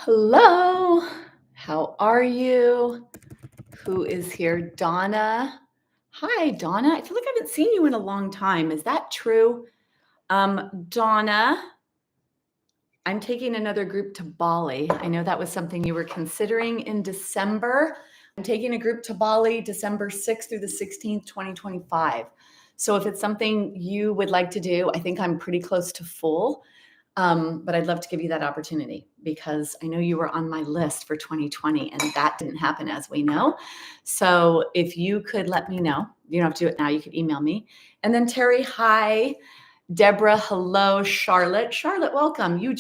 Hello, how are you? Who is here? Donna. Hi, Donna. I feel like I haven't seen you in a long time. Is that true? Donna, I'm taking another group to Bali. I know that was something you were considering in December. I'm taking a group to Bali December 6th through the 16th, 2025. So if it's something you would like to do, I think I'm pretty close to full. But I'd love to give you that opportunity because I know you were on my list for 2020 and that didn't happen, as we know. So if you could let me know, you don't have to do it now, you could email me. And then Terry, hi. Deborah, hello. Charlotte, welcome. You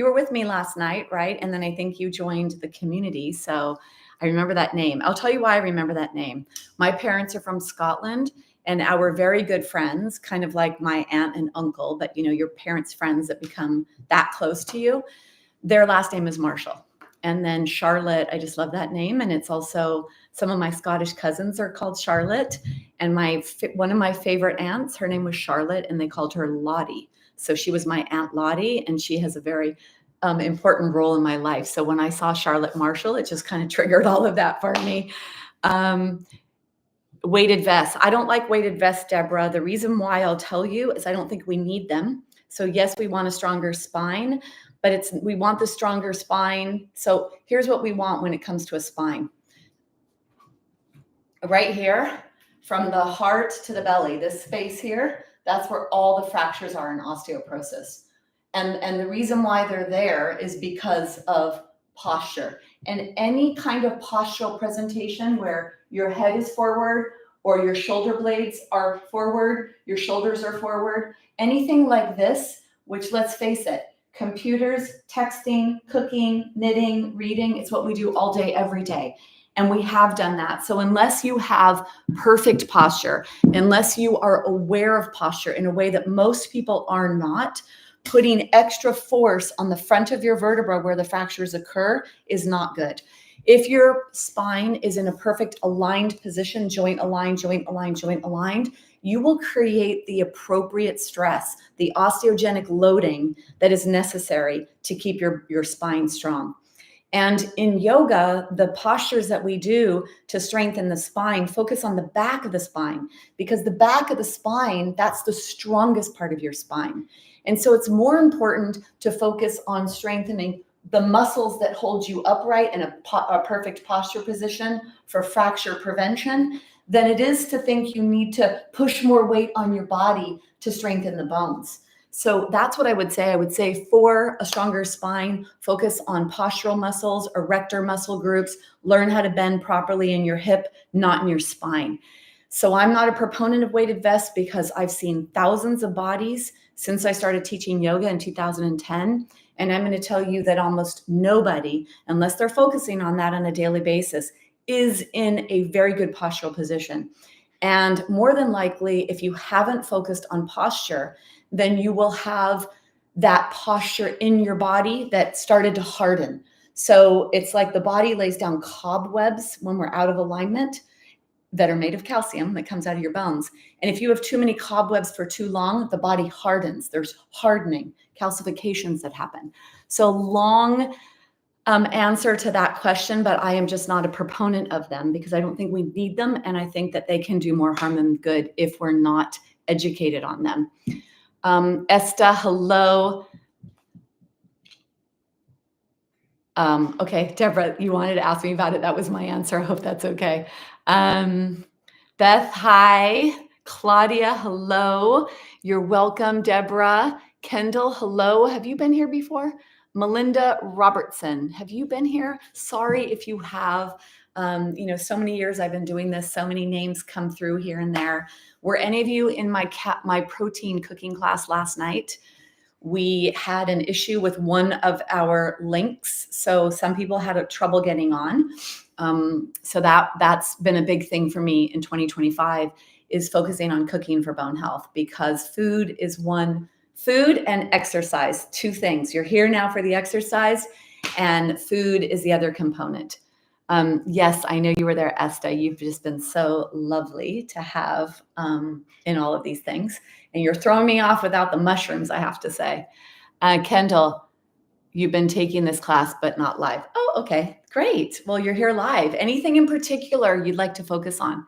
were with me last night, right? And then I think you joined the community. So I remember that name. I'll tell you why I remember that name. My parents are from Scotland and our very good friends, kind of like my aunt and uncle, but your parents' friends that become that close to you, their last name is Marshall. And then Charlotte, I just love that name. And it's also some of my Scottish cousins are called Charlotte. And one of my favorite aunts, her name was Charlotte, and they called her Lottie. So she was my Aunt Lottie, and she has a very important role in my life. So when I saw Charlotte Marshall, it just kind of triggered all of that for me. Weighted vests. I don't like weighted vests, Deborah. The reason why I'll tell you is I don't think we need them. So yes, we want a stronger spine, but we want the stronger spine. So here's what we want when it comes to a spine. Right here, from the heart to the belly, this space here, that's where all the fractures are in osteoporosis. And the reason why they're there is because of posture. And any kind of postural presentation where your head is forward or your shoulder blades are forward, your shoulders are forward, anything like this, which let's face it, computers, texting, cooking, knitting, reading, it's what we do all day, every day. And we have done that. So unless you have perfect posture, unless you are aware of posture in a way that most people are not, putting extra force on the front of your vertebra where the fractures occur is not good. If your spine is in a perfect aligned position, joint aligned, you will create the appropriate stress, the osteogenic loading that is necessary to keep your spine strong. And in yoga, the postures that we do to strengthen the spine focus on the back of the spine, because the back of the spine, that's the strongest part of your spine. And so it's more important to focus on strengthening the muscles that hold you upright in a perfect posture position for fracture prevention than it is to think you need to push more weight on your body to strengthen the bones. So that's what I would say. I would say for a stronger spine, focus on postural muscles, erector muscle groups, learn how to bend properly in your hip, not in your spine. So I'm not a proponent of weighted vests because I've seen thousands of bodies since I started teaching yoga in 2010. And I'm going to tell you that almost nobody, unless they're focusing on that on a daily basis, is in a very good postural position. And more than likely, if you haven't focused on posture, then you will have that posture in your body that started to harden. So it's like the body lays down cobwebs when we're out of alignment that are made of calcium that comes out of your bones. And if you have too many cobwebs for too long, the body hardens. There's hardening, calcifications that happen. So long answer to that question, but I am just not a proponent of them because I don't think we need them. And I think that they can do more harm than good if we're not educated on them. Esta, hello. Okay, Deborah, you wanted to ask me about it. That was my answer. I hope that's okay. Beth, hi. Claudia, hello. You're welcome, Deborah. Kendall, hello. Have you been here before? Melinda Robertson, have you been here? Sorry if you have. So many years I've been doing this, so many names come through here and there. Were any of you in my protein cooking class last night? We had an issue with one of our links. So some people had trouble getting on. So that's been a big thing for me in 2025 is focusing on cooking for bone health, because food and exercise, two things. You're here now for the exercise, and food is the other component. Yes, I know you were there, Esta. You've just been so lovely to have in all of these things. And you're throwing me off without the mushrooms, I have to say. Kendall, you've been taking this class, but not live. Oh, okay, great. Well, you're here live. Anything in particular you'd like to focus on?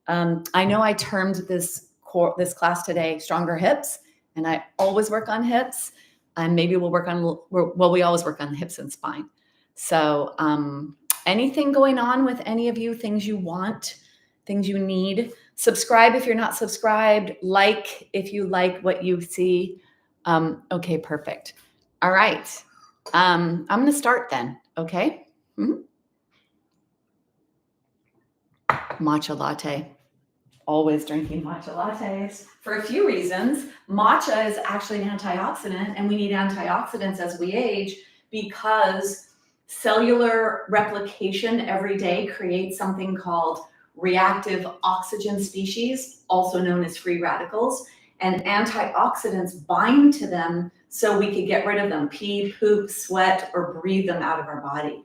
I know I termed this class today Stronger Hips, and I always work on hips, and maybe we'll work on, we always work on hips and spine. So anything going on with any of you, things you want, things you need? Subscribe if you're not subscribed, like if you like what you see. Okay, perfect. All right. I'm going to start then, okay? Matcha latte. Always drinking matcha lattes for a few reasons. Matcha is actually an antioxidant, and we need antioxidants as we age because cellular replication every day creates something called reactive oxygen species, also known as free radicals, and antioxidants bind to them so we could get rid of them, pee, poop, sweat, or breathe them out of our body.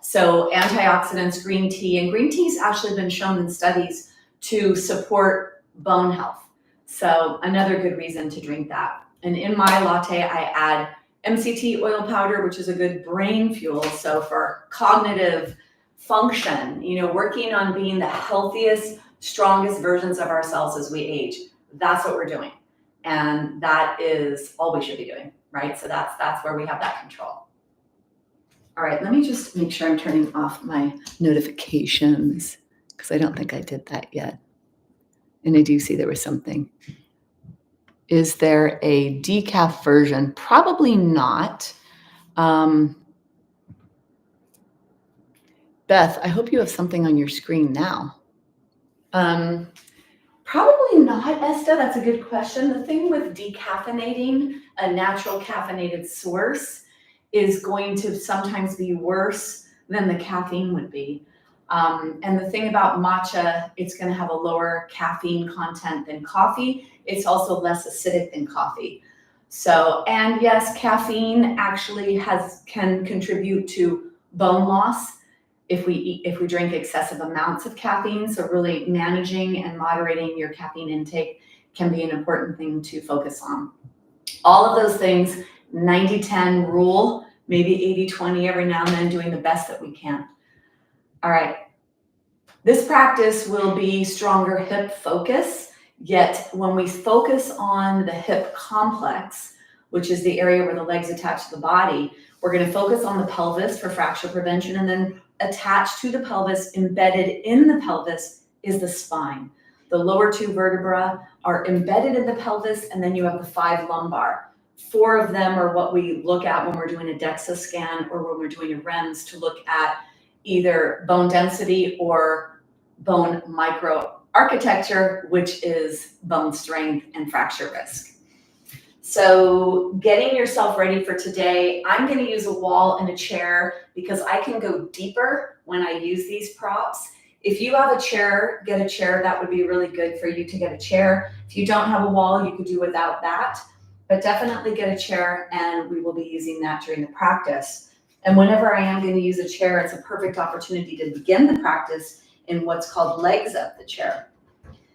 So antioxidants, green tea, and green tea's actually been shown in studies to support bone health. So another good reason to drink that. And in my latte, I add MCT oil powder, which is a good brain fuel. So for cognitive function, working on being the healthiest, strongest versions of ourselves as we age, that's what we're doing. And that is all we should be doing, right? So that's where we have that control. All right, let me just make sure I'm turning off my notifications because I don't think I did that yet. And I do see there was something. Is there a decaf version? Probably not. Beth, I hope you have something on your screen now. Probably not, Esther. That's a good question. The thing with decaffeinating, a natural caffeinated source, is going to sometimes be worse than the caffeine would be. And the thing about matcha, it's going to have a lower caffeine content than coffee. It's also less acidic than coffee. So, and yes, caffeine actually can contribute to bone loss if we drink excessive amounts of caffeine. So really managing and moderating your caffeine intake can be an important thing to focus on. All of those things, 90-10 rule, maybe 80-20 every now and then, doing the best that we can. All right. This practice will be stronger hip focus, yet when we focus on the hip complex, which is the area where the legs attach to the body, we're going to focus on the pelvis for fracture prevention, and then attached to the pelvis, embedded in the pelvis, is the spine. The lower two vertebrae are embedded in the pelvis, and then you have the 5 lumbar. 4 of them are what we look at when we're doing a DEXA scan or when we're doing a REMS to look at either bone density or bone microarchitecture, which is bone strength and fracture risk. So getting yourself ready for today, I'm going to use a wall and a chair because I can go deeper when I use these props. If you have a chair, get a chair. That would be really good for you to get a chair. If you don't have a wall, you could do without that. But definitely get a chair, and we will be using that during the practice. And whenever I am going to use a chair, it's a perfect opportunity to begin the practice in what's called legs up the chair.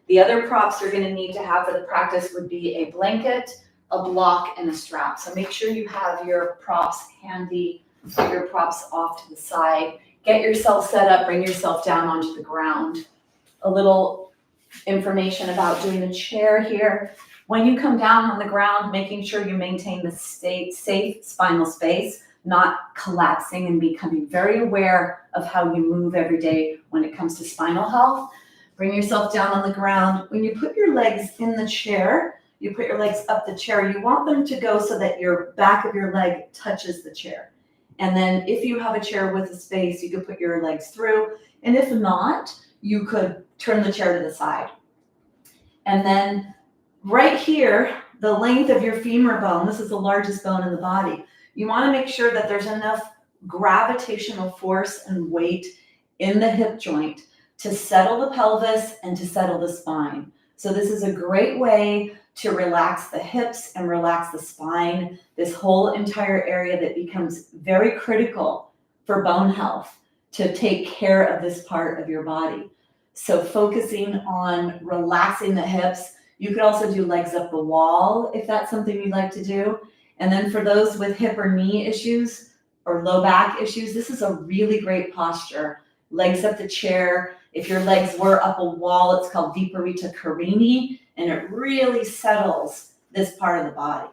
The other props you're going to need to have for the practice would be a blanket, a block, and a strap. So make sure you have your props handy, put your props off to the side, get yourself set up, bring yourself down onto the ground. A little information about doing a chair here. When you come down on the ground, making sure you maintain the safe spinal space, not collapsing, and becoming very aware of how you move every day when it comes to spinal health. Bring yourself down on the ground. When you put your legs in the chair, you put your legs up the chair, you want them to go so that your back of your leg touches the chair. And then if you have a chair with a space, you could put your legs through. And if not, you could turn the chair to the side. And then right here, the length of your femur bone, this is the largest bone in the body. You want to make sure that there's enough gravitational force and weight in the hip joint to settle the pelvis and to settle the spine. So this is a great way to relax the hips and relax the spine, this whole entire area that becomes very critical for bone health, to take care of this part of your body. So focusing on relaxing the hips. You could also do legs up the wall if that's something you'd like to do. And then for those with hip or knee issues or low back issues, this is a really great posture. Legs up the chair. If your legs were up a wall, it's called Viparita Karini, and it really settles this part of the body.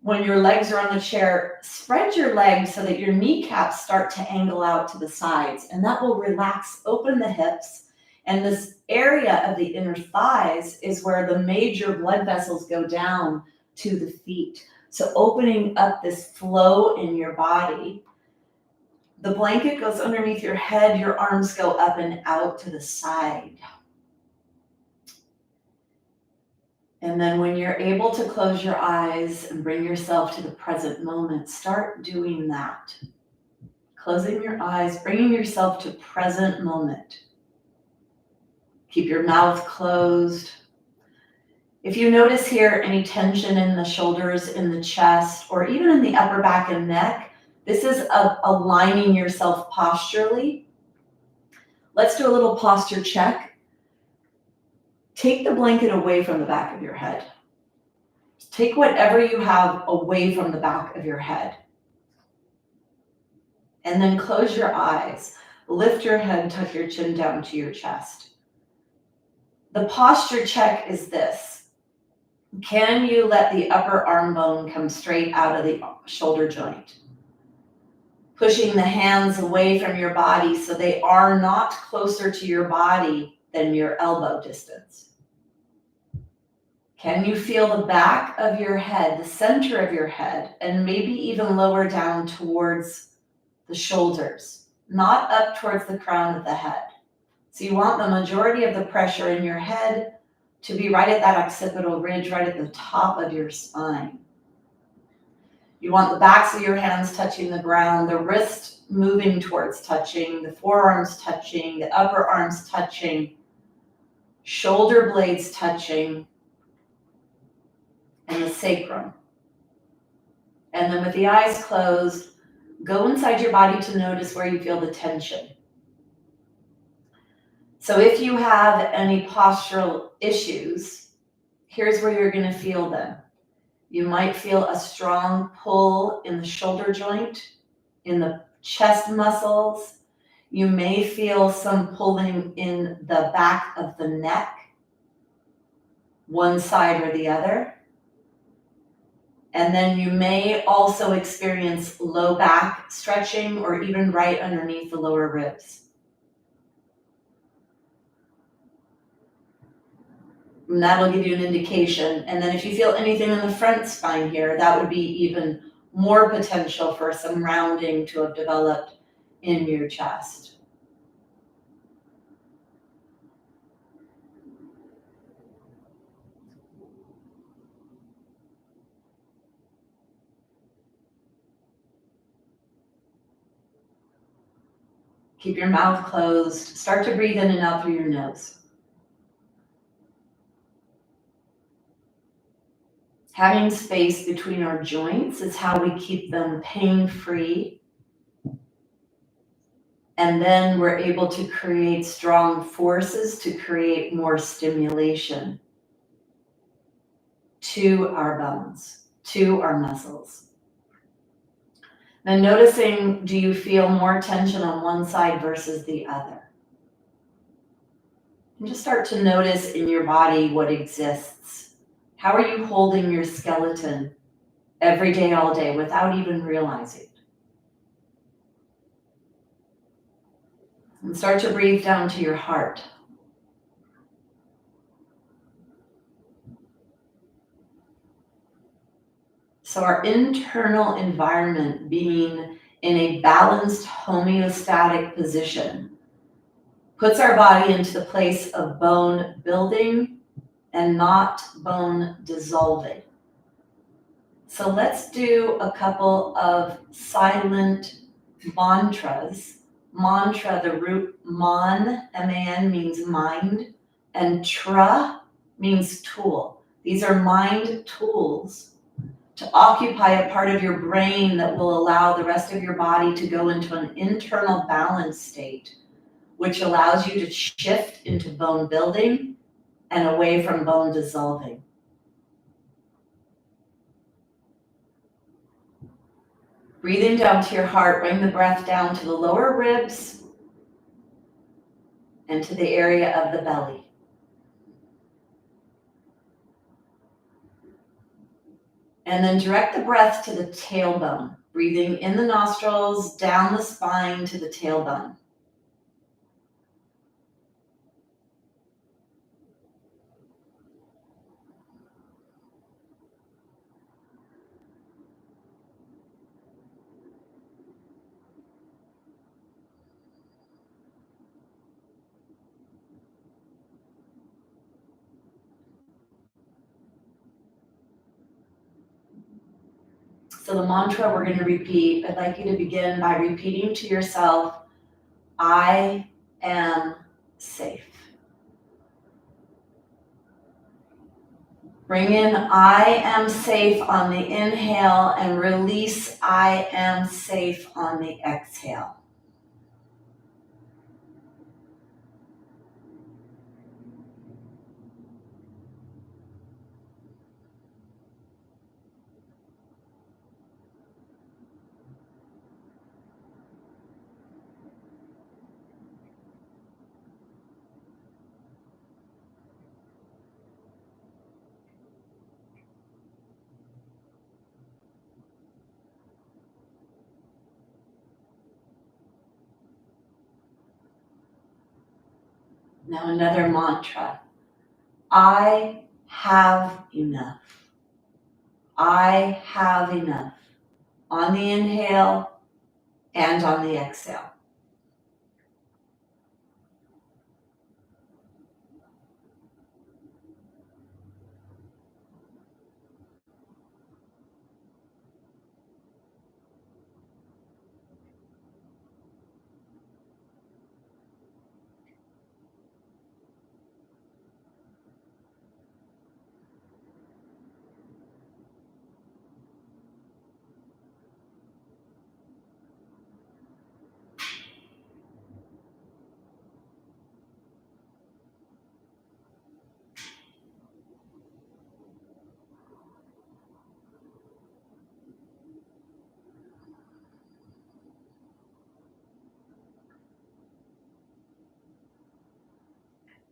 When your legs are on the chair, spread your legs so that your kneecaps start to angle out to the sides, and that will relax, open the hips. And this area of the inner thighs is where the major blood vessels go down to the feet. So opening up this flow in your body. The blanket goes underneath your head, your arms go up and out to the side. And then when you're able to close your eyes and bring yourself to the present moment, start doing that. Closing your eyes, bringing yourself to present moment. Keep your mouth closed. If you notice here any tension in the shoulders, in the chest, or even in the upper back and neck, this is aligning yourself posturally. Let's do a little posture check. Take the blanket away from the back of your head. Take whatever you have away from the back of your head. And then close your eyes. Lift your head, tuck your chin down to your chest. The posture check is this. Can you let the upper arm bone come straight out of the shoulder joint? Pushing the hands away from your body so they are not closer to your body than your elbow distance. Can you feel the back of your head, the center of your head, and maybe even lower down towards the shoulders, not up towards the crown of the head? So you want the majority of the pressure in your head to be right at that occipital ridge, right at the top of your spine. You want the backs of your hands touching the ground, the wrist moving towards touching, the forearms touching, the upper arms touching, shoulder blades touching, and the sacrum. And then with the eyes closed, go inside your body to notice where you feel the tension. So if you have any postural issues, here's where you're going to feel them. You might feel a strong pull in the shoulder joint, in the chest muscles. You may feel some pulling in the back of the neck, one side or the other. And then you may also experience low back stretching or even right underneath the lower ribs. And that'll give you an indication. And then if you feel anything in the front spine here, that would be even more potential for some rounding to have developed in your chest. Keep your mouth closed. Start to breathe in and out through your nose. Having space between our joints is how we keep them pain-free. And then we're able to create strong forces to create more stimulation to our bones, to our muscles. Now noticing, do you feel more tension on one side versus the other? And just start to notice in your body what exists. How are you holding your skeleton every day, all day, without even realizing? And start to breathe down to your heart. So our internal environment being in a balanced homeostatic position puts our body into the place of bone building and not bone dissolving. So let's do a couple of silent mantras. Mantra, the root man, M-A-N, means mind, and tra means tool. These are mind tools to occupy a part of your brain that will allow the rest of your body to go into an internal balance state, which allows you to shift into bone building and away from bone dissolving. Breathing down to your heart, bring the breath down to the lower ribs and to the area of the belly. And then direct the breath to the tailbone, breathing in the nostrils, down the spine to the tailbone. So the mantra we're going to repeat, I'd like you to begin by repeating to yourself, I am safe. Bring in I am safe on the inhale and release I am safe on the exhale. Now another mantra. I have enough. I have enough. On the inhale and on the exhale.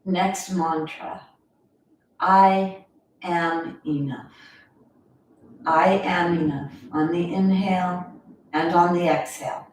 Next mantra. I am enough. I am enough on the inhale and on the exhale.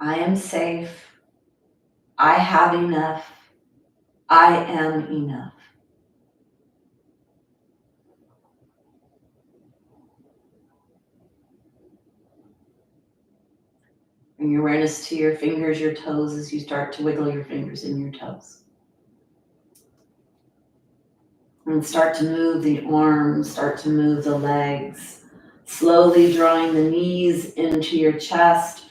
I am safe. I have enough. I am enough. Bring your awareness to your fingers, your toes, as you start to wiggle your fingers and your toes. And start to move the arms, start to move the legs, slowly drawing the knees into your chest,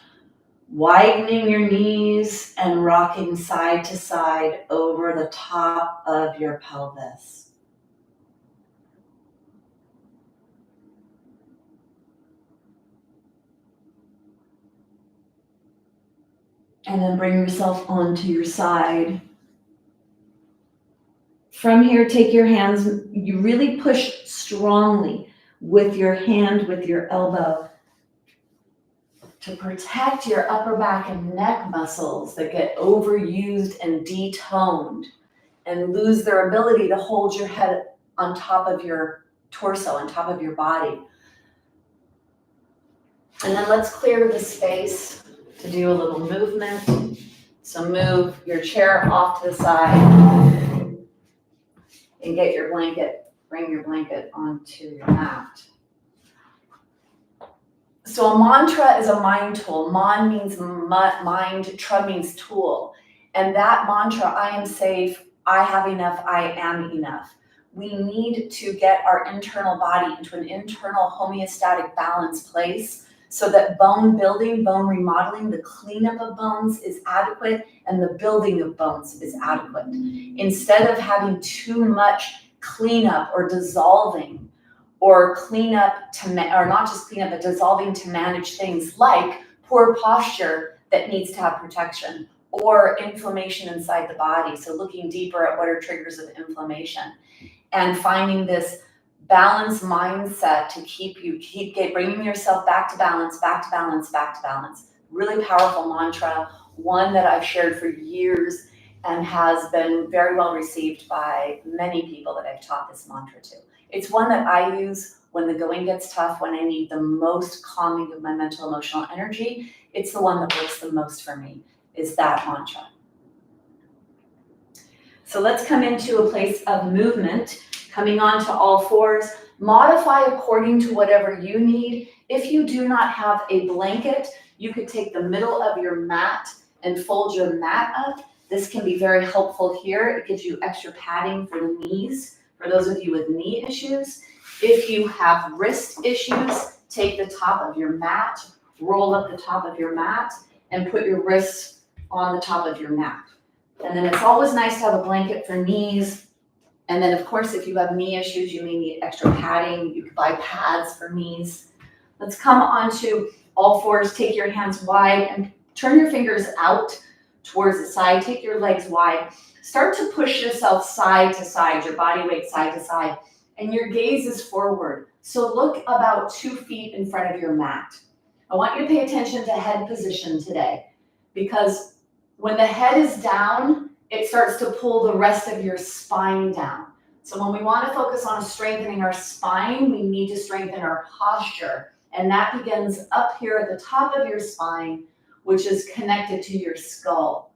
widening your knees and rocking side to side over the top of your pelvis. And then bring yourself onto your side. From here, take your hands, you really push strongly with your hand, with your elbow, to protect your upper back and neck muscles that get overused and detoned and lose their ability to hold your head on top of your torso, on top of your body. And then let's clear the space to do a little movement. So move your chair off to the side. and get your blanket, bring your blanket onto your mat. So a mantra is a mind tool. Man means mind, tra means tool. And that mantra, I am safe, I have enough, I am enough. We need to get our internal body into an internal homeostatic balance place so that bone building, bone remodeling, the cleanup of bones is adequate and the building of bones is adequate. Instead of having too much cleanup or dissolving, or cleanup to, or not just cleanup, but dissolving to manage things like poor posture that needs to have protection, or inflammation inside the body. So looking deeper at what are triggers of inflammation, and finding this balanced mindset to bringing yourself back to balance, back to balance, back to balance. Really powerful mantra, one that I've shared for years and has been very well received by many people that I've taught this mantra to. It's one that I use when the going gets tough, when I need the most calming of my mental emotional energy. It's the one that works the most for me, is that mantra. So let's come into a place of movement, coming on to all fours. Modify according to whatever you need. If you do not have a blanket, you could take the middle of your mat and fold your mat up. This can be very helpful here. It gives you extra padding for the knees, for those of you with knee issues. If you have wrist issues, take the top of your mat, roll up the top of your mat, and put your wrists on the top of your mat. And then it's always nice to have a blanket for knees. And then, of course, if you have knee issues, you may need extra padding. You could buy pads for knees. Let's come onto all fours. Take your hands wide and turn your fingers out towards the side. Take your legs wide. Start to push yourself side to side, your body weight side to side, and your gaze is forward. So look about 2 feet in front of your mat. I want you to pay attention to head position today, because when the head is down, it starts to pull the rest of your spine down. So when we want to focus on strengthening our spine, we need to strengthen our posture. And that begins up here at the top of your spine, which is connected to your skull.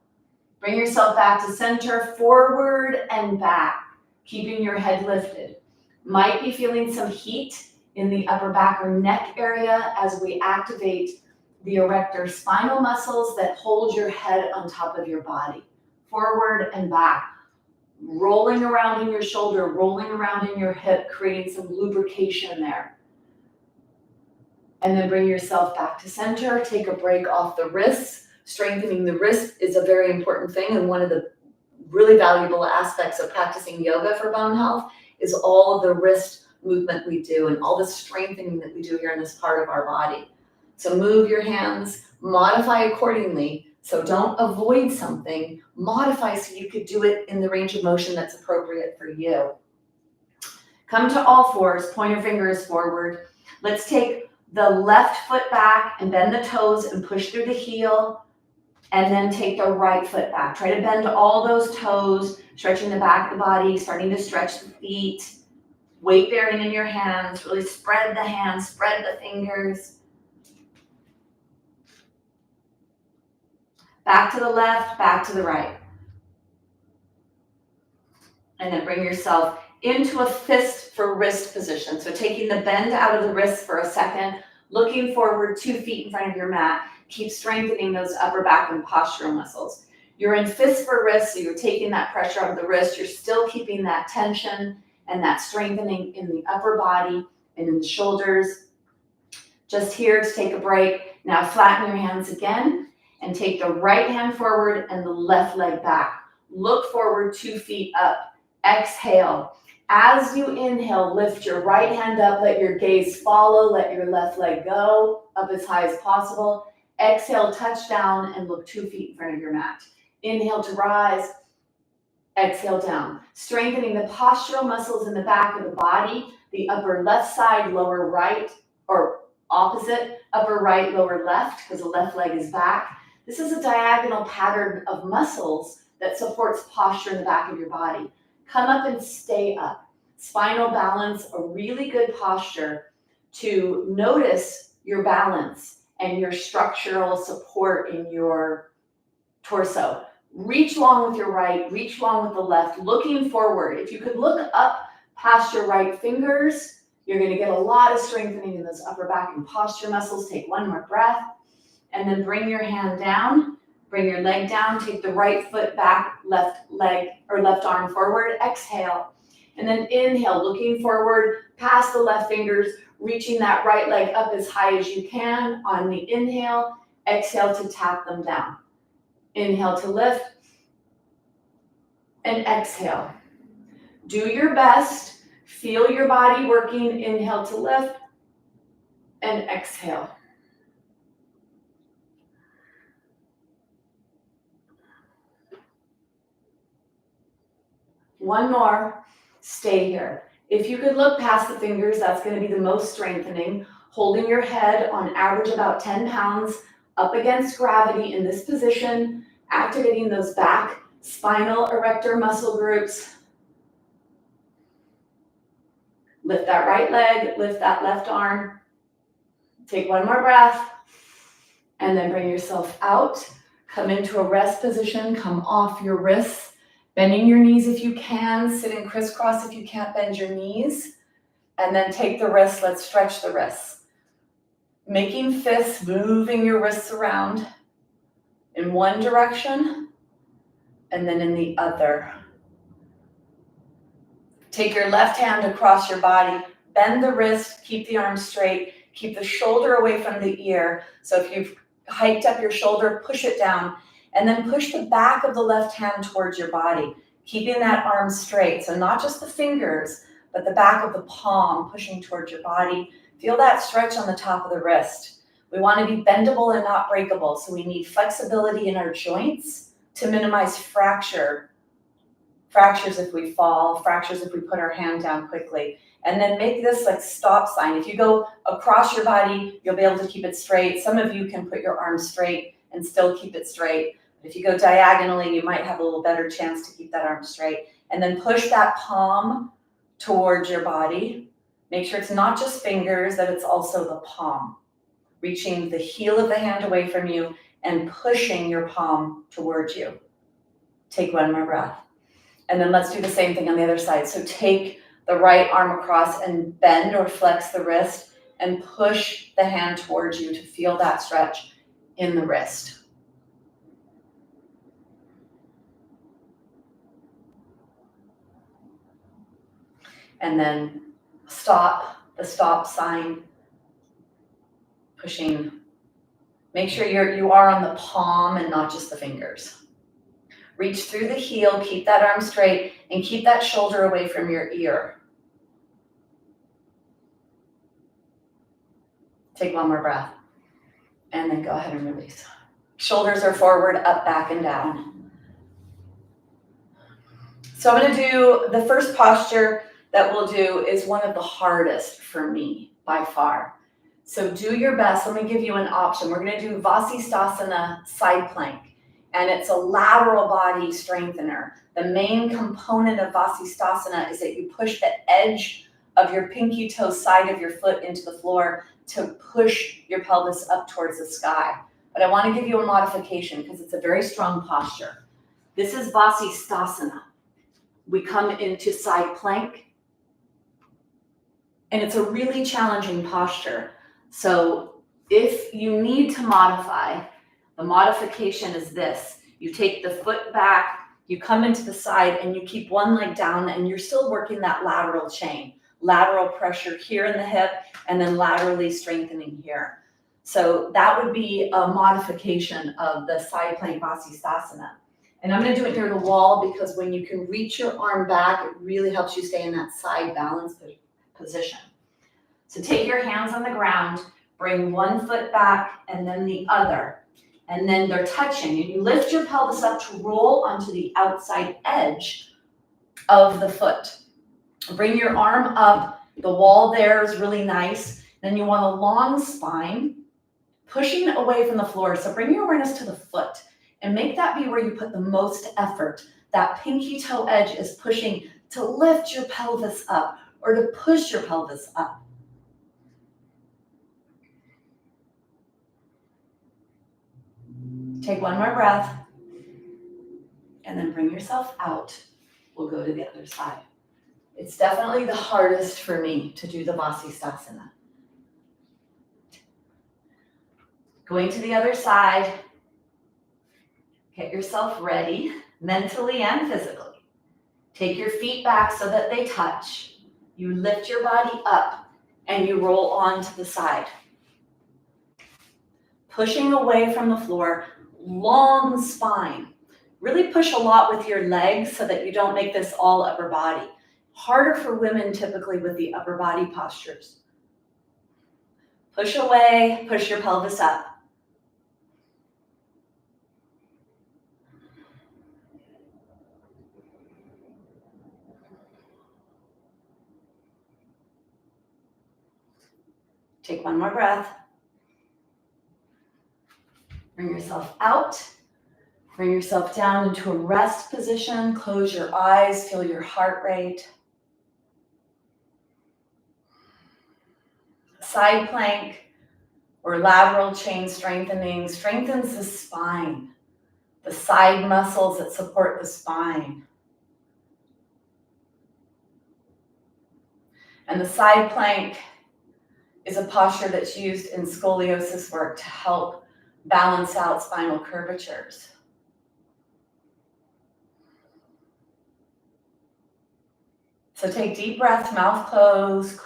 Bring yourself back to center, forward and back, keeping your head lifted. Might be feeling some heat in the upper back or neck area as we activate the erector spinal muscles that hold your head on top of your body. Forward and back, rolling around in your shoulder, rolling around in your hip, creating some lubrication there. And then bring yourself back to center. Take a break off the wrists. Strengthening the wrist is a very important thing, and one of the really valuable aspects of practicing yoga for bone health is all of the wrist movement we do and all the strengthening that we do here in this part of our body. So move your hands, modify accordingly. So don't avoid something, modify so you could do it in the range of motion that's appropriate for you. Come to all fours, point your fingers forward. Let's take the left foot back and bend the toes and push through the heel, and then take the right foot back. Try to bend all those toes, stretching the back of the body, starting to stretch the feet, weight bearing in your hands, really spread the hands, spread the fingers. Back to the left, back to the right. And then bring yourself into a fist for wrist position. So taking the bend out of the wrist for a second, looking forward 2 feet in front of your mat. Keep strengthening those upper back and postural muscles. You're in fist for wrist, so you're taking that pressure out of the wrist. You're still keeping that tension and that strengthening in the upper body and in the shoulders. Just here to take a break. Now flatten your hands again and take the right hand forward and the left leg back. Look forward 2 feet up. Exhale. As you inhale, lift your right hand up, let your gaze follow, let your left leg go up as high as possible. Exhale, touch down and look 2 feet in front of your mat. Inhale to rise, exhale down. Strengthening the postural muscles in the back of the body, the upper left side, lower right, or opposite, upper right, lower left, because the left leg is back. This is a diagonal pattern of muscles that supports posture in the back of your body. Come up and stay up. Spinal balance, a really good posture to notice your balance and your structural support in your torso. Reach long with your right, reach long with the left, looking forward. If you could look up past your right fingers, you're going to get a lot of strengthening in those upper back and posture muscles. Take one more breath, and then bring your hand down, bring your leg down, take the right foot back, left leg or left arm forward, exhale, and then inhale, looking forward past the left fingers, reaching that right leg up as high as you can on the inhale, exhale to tap them down. Inhale to lift, and exhale. Do your best. Feel your body working. Inhale to lift, and exhale. One more. Stay here. If you could look past the fingers, that's going to be the most strengthening. Holding your head on average about 10 pounds up against gravity in this position, activating those back spinal erector muscle groups. Lift that right leg, lift that left arm. Take one more breath, and then bring yourself out. Come into a rest position, come off your wrists, bending your knees if you can, sitting crisscross if you can't bend your knees, and then take the wrists, let's stretch the wrists. Making fists, moving your wrists around in one direction, and then in the other. Take your left hand across your body, bend the wrist, keep the arm straight, keep the shoulder away from the ear. So if you've hiked up your shoulder, push it down, and then push the back of the left hand towards your body, keeping that arm straight. So not just the fingers, but the back of the palm pushing towards your body. Feel that stretch on the top of the wrist. We want to be bendable and not breakable, so we need flexibility in our joints to minimize fractures if we fall, fractures if we put our hand down quickly. And then make this like stop sign. If you go across your body, you'll be able to keep it straight. Some of you can put your arms straight and still keep it straight. If you go diagonally, you might have a little better chance to keep that arm straight. And then push that palm towards your body. Make sure it's not just fingers, that it's also the palm. Reaching the heel of the hand away from you and pushing your palm towards you. Take one more breath. And then let's do the same thing on the other side. So take the right arm across and bend or flex the wrist and push the hand towards you to feel that stretch in the wrist. And then stop, the stop sign, pushing. Make sure you are on the palm and not just the fingers. Reach through the heel, keep that arm straight, and keep that shoulder away from your ear. Take one more breath, and then go ahead and release. Shoulders are forward, up, back, and down. So I'm going to do the first posture that we'll do is one of the hardest for me by far. So do your best. Let me give you an option. We're going to do Vasisthasana side plank. And it's a lateral body strengthener. The main component of Vasisthasana is that you push the edge of your pinky toe side of your foot into the floor to push your pelvis up towards the sky. But I want to give you a modification because it's a very strong posture. This is Vasisthasana. We come into side plank, and it's a really challenging posture. So if you need to modify, the modification is this. You take the foot back, you come into the side, and you keep one leg down, and you're still working that lateral chain. Lateral pressure here in the hip, and then laterally strengthening here. So that would be a modification of the side plank Vasisthasana. And I'm going to do it near the wall because when you can reach your arm back, it really helps you stay in that side balance position. So take your hands on the ground, bring one foot back, and then the other. And then they're touching, and you lift your pelvis up to roll onto the outside edge of the foot. Bring your arm up. The wall there is really nice. Then you want a long spine, pushing away from the floor. So bring your awareness to the foot and make that be where you put the most effort. That pinky toe edge is pushing to lift your pelvis up or to push your pelvis up. Take one more breath. and then bring yourself out. We'll go to the other side. It's definitely the hardest for me to do the Vasisthasana. Going to the other side, get yourself ready, mentally and physically. Take your feet back so that they touch. You lift your body up and you roll onto the side. Pushing away from the floor, long spine. Really push a lot with your legs so that you don't make this all upper body. Harder for women typically with the upper body postures. Push away, push your pelvis up. Take one more breath. Bring yourself out. Bring yourself down into a rest position. Close your eyes, feel your heart rate. Side plank or lateral chain strengthening strengthens the spine, the side muscles that support the spine. And the side plank is a posture that's used in scoliosis work to help balance out spinal curvatures. So take deep breaths, mouth closed,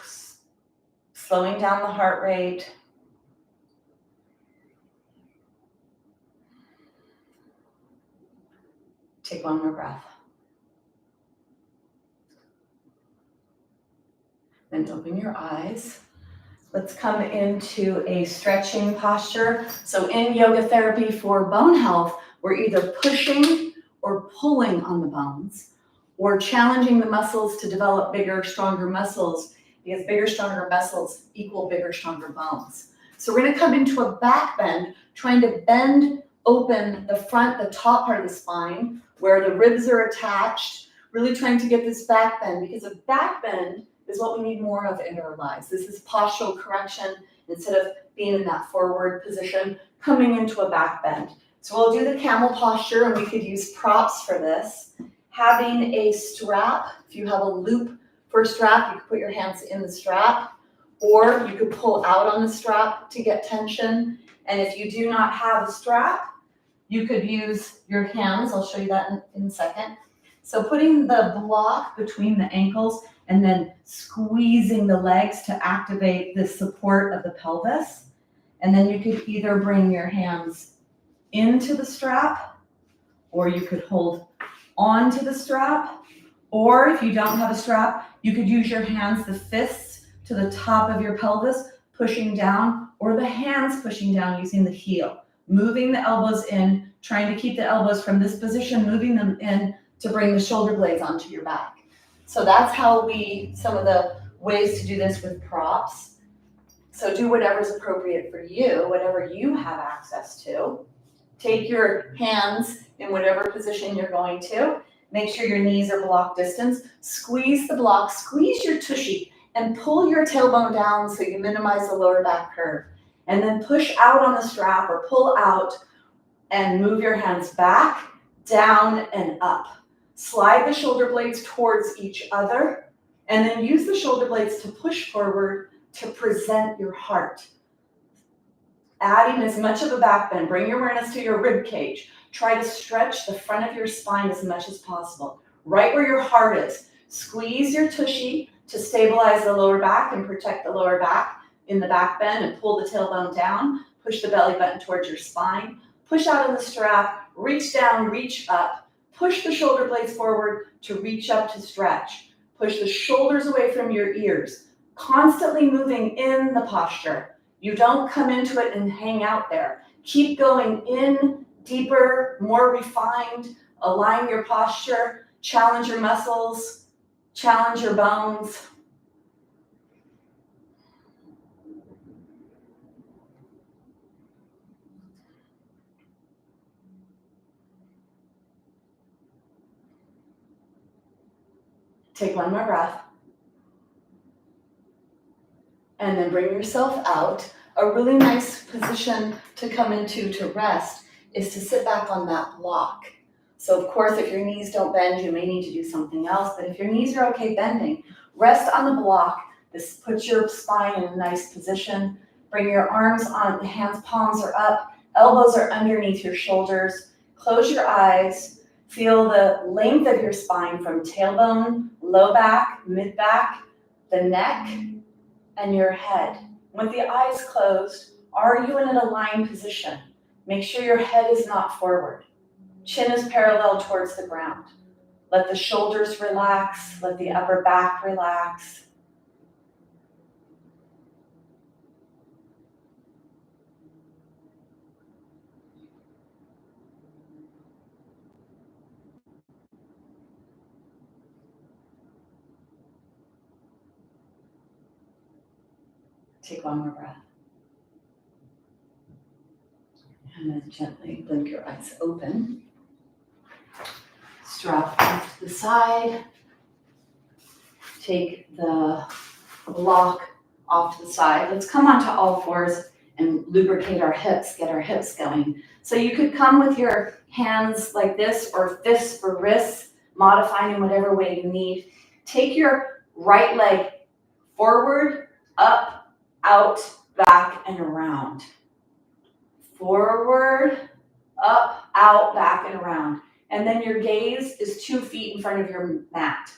slowing down the heart rate. Take one more breath. Then open your eyes. Let's come into a stretching posture. So in yoga therapy for bone health, we're either pushing or pulling on the bones, or challenging the muscles to develop bigger, stronger muscles, because bigger, stronger muscles equal bigger, stronger bones. So we're gonna come into a back bend, trying to bend open the front, the top part of the spine, where the ribs are attached, really trying to get this back bend, because a back bend is what we need more of in our lives. This is postural correction. Instead of being in that forward position, coming into a back bend. So we'll do the camel posture, and we could use props for this. Having a strap, if you have a loop for a strap, you can put your hands in the strap, or you could pull out on the strap to get tension. And if you do not have a strap, you could use your hands. I'll show you that in a second. So putting the block between the ankles and then squeezing the legs to activate the support of the pelvis. And then you could either bring your hands into the strap, or you could hold onto the strap, or if you don't have a strap, you could use your hands, the fists, to the top of your pelvis, pushing down, or the hands pushing down using the heel, moving the elbows in, trying to keep the elbows from this position, moving them in to bring the shoulder blades onto your back. So that's how some of the ways to do this with props. So do whatever's appropriate for you, whatever you have access to. Take your hands in whatever position you're going to. Make sure your knees are block distance. Squeeze the block, squeeze your tushy, and pull your tailbone down so you minimize the lower back curve. And then push out on the strap or pull out and move your hands back, down, and up. Slide the shoulder blades towards each other, and then use the shoulder blades to push forward to present your heart. Adding as much of a back bend. Bring your awareness to your rib cage. Try to stretch the front of your spine as much as possible. Right where your heart is. Squeeze your tushy to stabilize the lower back and protect the lower back in the back bend, and pull the tailbone down. Push the belly button towards your spine. Push out of the strap. Reach down, reach up. Push the shoulder blades forward to reach up to stretch. Push the shoulders away from your ears. Constantly moving in the posture. You don't come into it and hang out there. Keep going in deeper, more refined. Align your posture. Challenge your muscles. Challenge your bones. Take one more breath. And then bring yourself out. A really nice position to come into to rest is to sit back on that block. So of course, if your knees don't bend, you may need to do something else, but if your knees are okay bending, rest on the block. This puts your spine in a nice position. Bring your arms on, the hands, palms are up, elbows are underneath your shoulders. Close your eyes. Feel the length of your spine from tailbone, low back, mid back, the neck, and your head. With the eyes closed, are you in an aligned position? Make sure your head is not forward. Chin is parallel towards the ground. Let the shoulders relax, let the upper back relax. Take one more breath. And then gently blink your eyes open. Strap off to the side. Take the block off to the side. Let's come onto all fours and lubricate our hips, get our hips going. So you could come with your hands like this or fists for wrists, modifying in whatever way you need. Take your right leg forward, up, out, back, and around. Forward, up, out, back, and around. And then your gaze is 2 feet in front of your mat.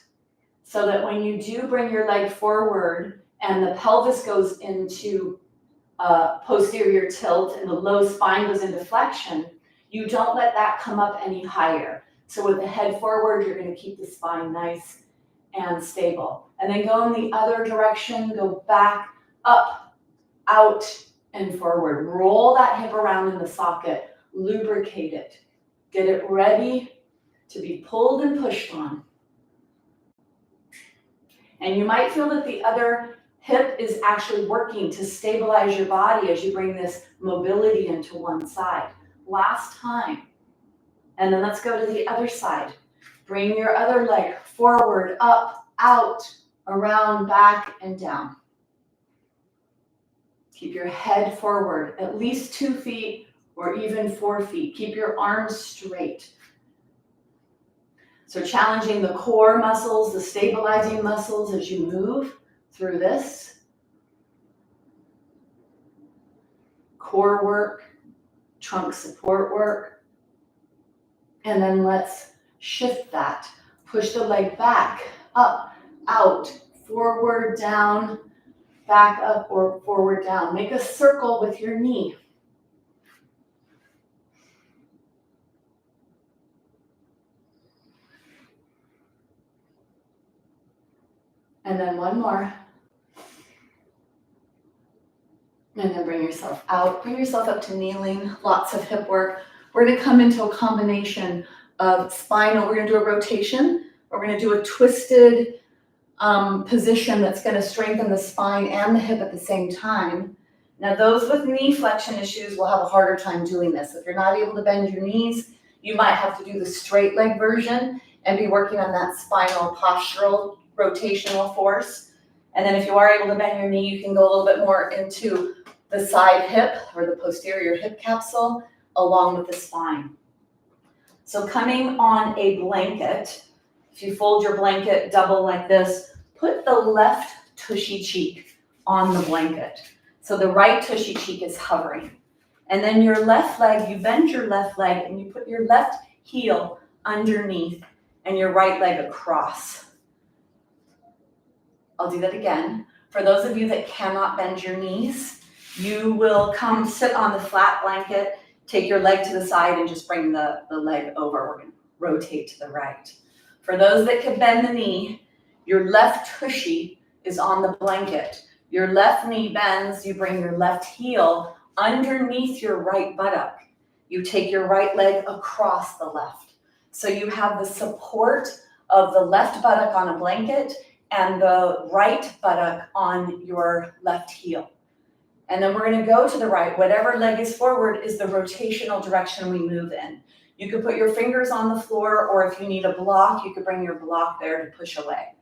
So that when you do bring your leg forward and the pelvis goes into posterior tilt and the low spine goes into flexion, you don't let that come up any higher. So with the head forward, you're going to keep the spine nice and stable. And then go in the other direction, go back, up, out, and forward. Roll that hip around in the socket, lubricate it. Get it ready to be pulled and pushed on. And you might feel that the other hip is actually working to stabilize your body as you bring this mobility into one side. Last time. And then let's go to the other side. Bring your other leg forward, up, out, around, back, and down. Keep your head forward, at least 2 feet or even 4 feet. Keep your arms straight. So challenging the core muscles, the stabilizing muscles as you move through this. Core work, trunk support work. And then let's shift that. Push the leg back, up, out, forward, down, back up or forward, down. Make a circle with your knee. And then one more. And then bring yourself out. Bring yourself up to kneeling. Lots of hip work. We're going to come into a combination of spinal. We're going to do a rotation. We're going to do a twisted position that's going to strengthen the spine and the hip at the same time. Now, those with knee flexion issues will have a harder time doing this. If you're not able to bend your knees, you might have to do the straight leg version and be working on that spinal postural rotational force. And then if you are able to bend your knee, you can go a little bit more into the side hip or the posterior hip capsule along with the spine. So coming on a blanket, if you fold your blanket double like this, put the left tushy cheek on the blanket. So the right tushy cheek is hovering. And then your left leg, you bend your left leg and you put your left heel underneath and your right leg across. I'll do that again. For those of you that cannot bend your knees, you will come sit on the flat blanket, take your leg to the side and just bring the leg over. We're going to rotate to the right. For those that can bend the knee, your left tushy is on the blanket. Your left knee bends, you bring your left heel underneath your right buttock. You take your right leg across the left. So you have the support of the left buttock on a blanket and the right buttock on your left heel. And then we're going to go to the right. Whatever leg is forward is the rotational direction we move in. You could put your fingers on the floor, or if you need a block, you could bring your block there to push away.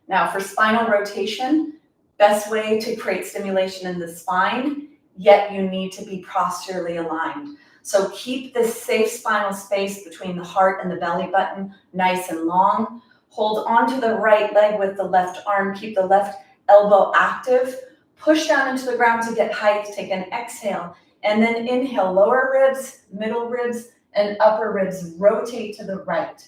Now for spinal rotation, best way to create stimulation in the spine, yet you need to be posturally aligned. So keep this safe spinal space between the heart and the belly button nice and long. Hold onto the right leg with the left arm. Keep the left elbow active. Push down into the ground to get height. Take an exhale. And then inhale, lower ribs, middle ribs, and upper ribs. Rotate to the right.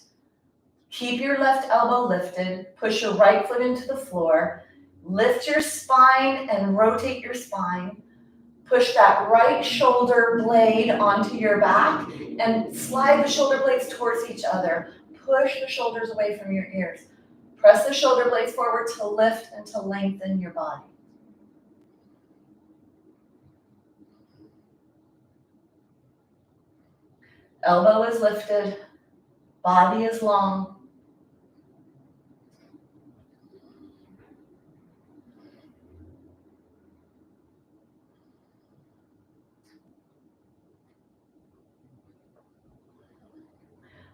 Keep your left elbow lifted. Push your right foot into the floor. Lift your spine and rotate your spine. Push that right shoulder blade onto your back and slide the shoulder blades towards each other. Push the shoulders away from your ears. Press the shoulder blades forward to lift and to lengthen your body. Elbow is lifted, body is long.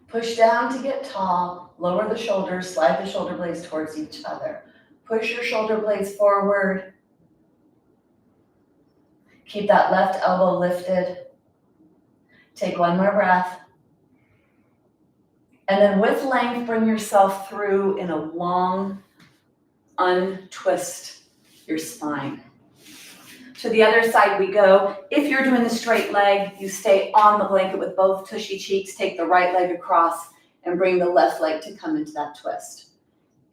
Push down to get tall, lower the shoulders, slide the shoulder blades towards each other. Push your shoulder blades forward. Keep that left elbow lifted. Take one more breath. And then with length, bring yourself through in a long untwist your spine. To the other side we go. If you're doing the straight leg, you stay on the blanket with both tushy cheeks. Take the right leg across and bring the left leg to come into that twist.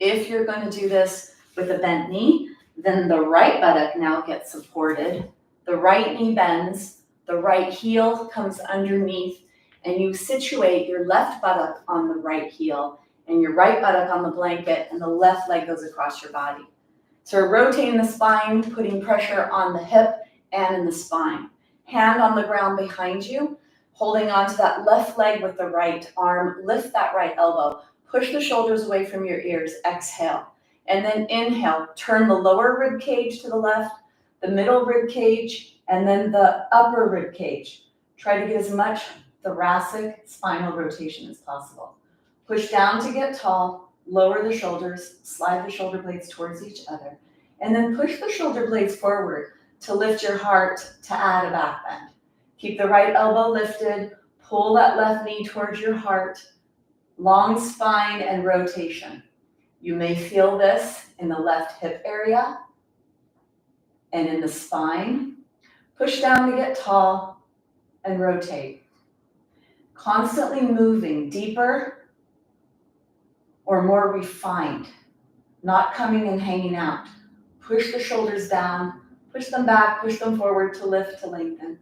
If you're going to do this with a bent knee, then the right buttock now gets supported. The right knee bends, the right heel comes underneath, and you situate your left buttock on the right heel and your right buttock on the blanket, and the left leg goes across your body. So we're rotating the spine, putting pressure on the hip and in the spine. Hand on the ground behind you, holding onto that left leg with the right arm. Lift that right elbow. Push the shoulders away from your ears. Exhale. And then inhale. Turn the lower rib cage to the left, the middle rib cage, and then the upper rib cage. Try to get as much thoracic spinal rotation as possible. Push down to get tall. Lower the shoulders, slide the shoulder blades towards each other, and then push the shoulder blades forward to lift your heart to add a back bend. Keep the right elbow lifted, pull that left knee towards your heart, long spine and rotation. You may feel this in the left hip area and in the spine. Push down to get tall and rotate. Constantly moving deeper or more refined, not coming and hanging out. Push the shoulders down, push them back, push them forward to lift, to lengthen.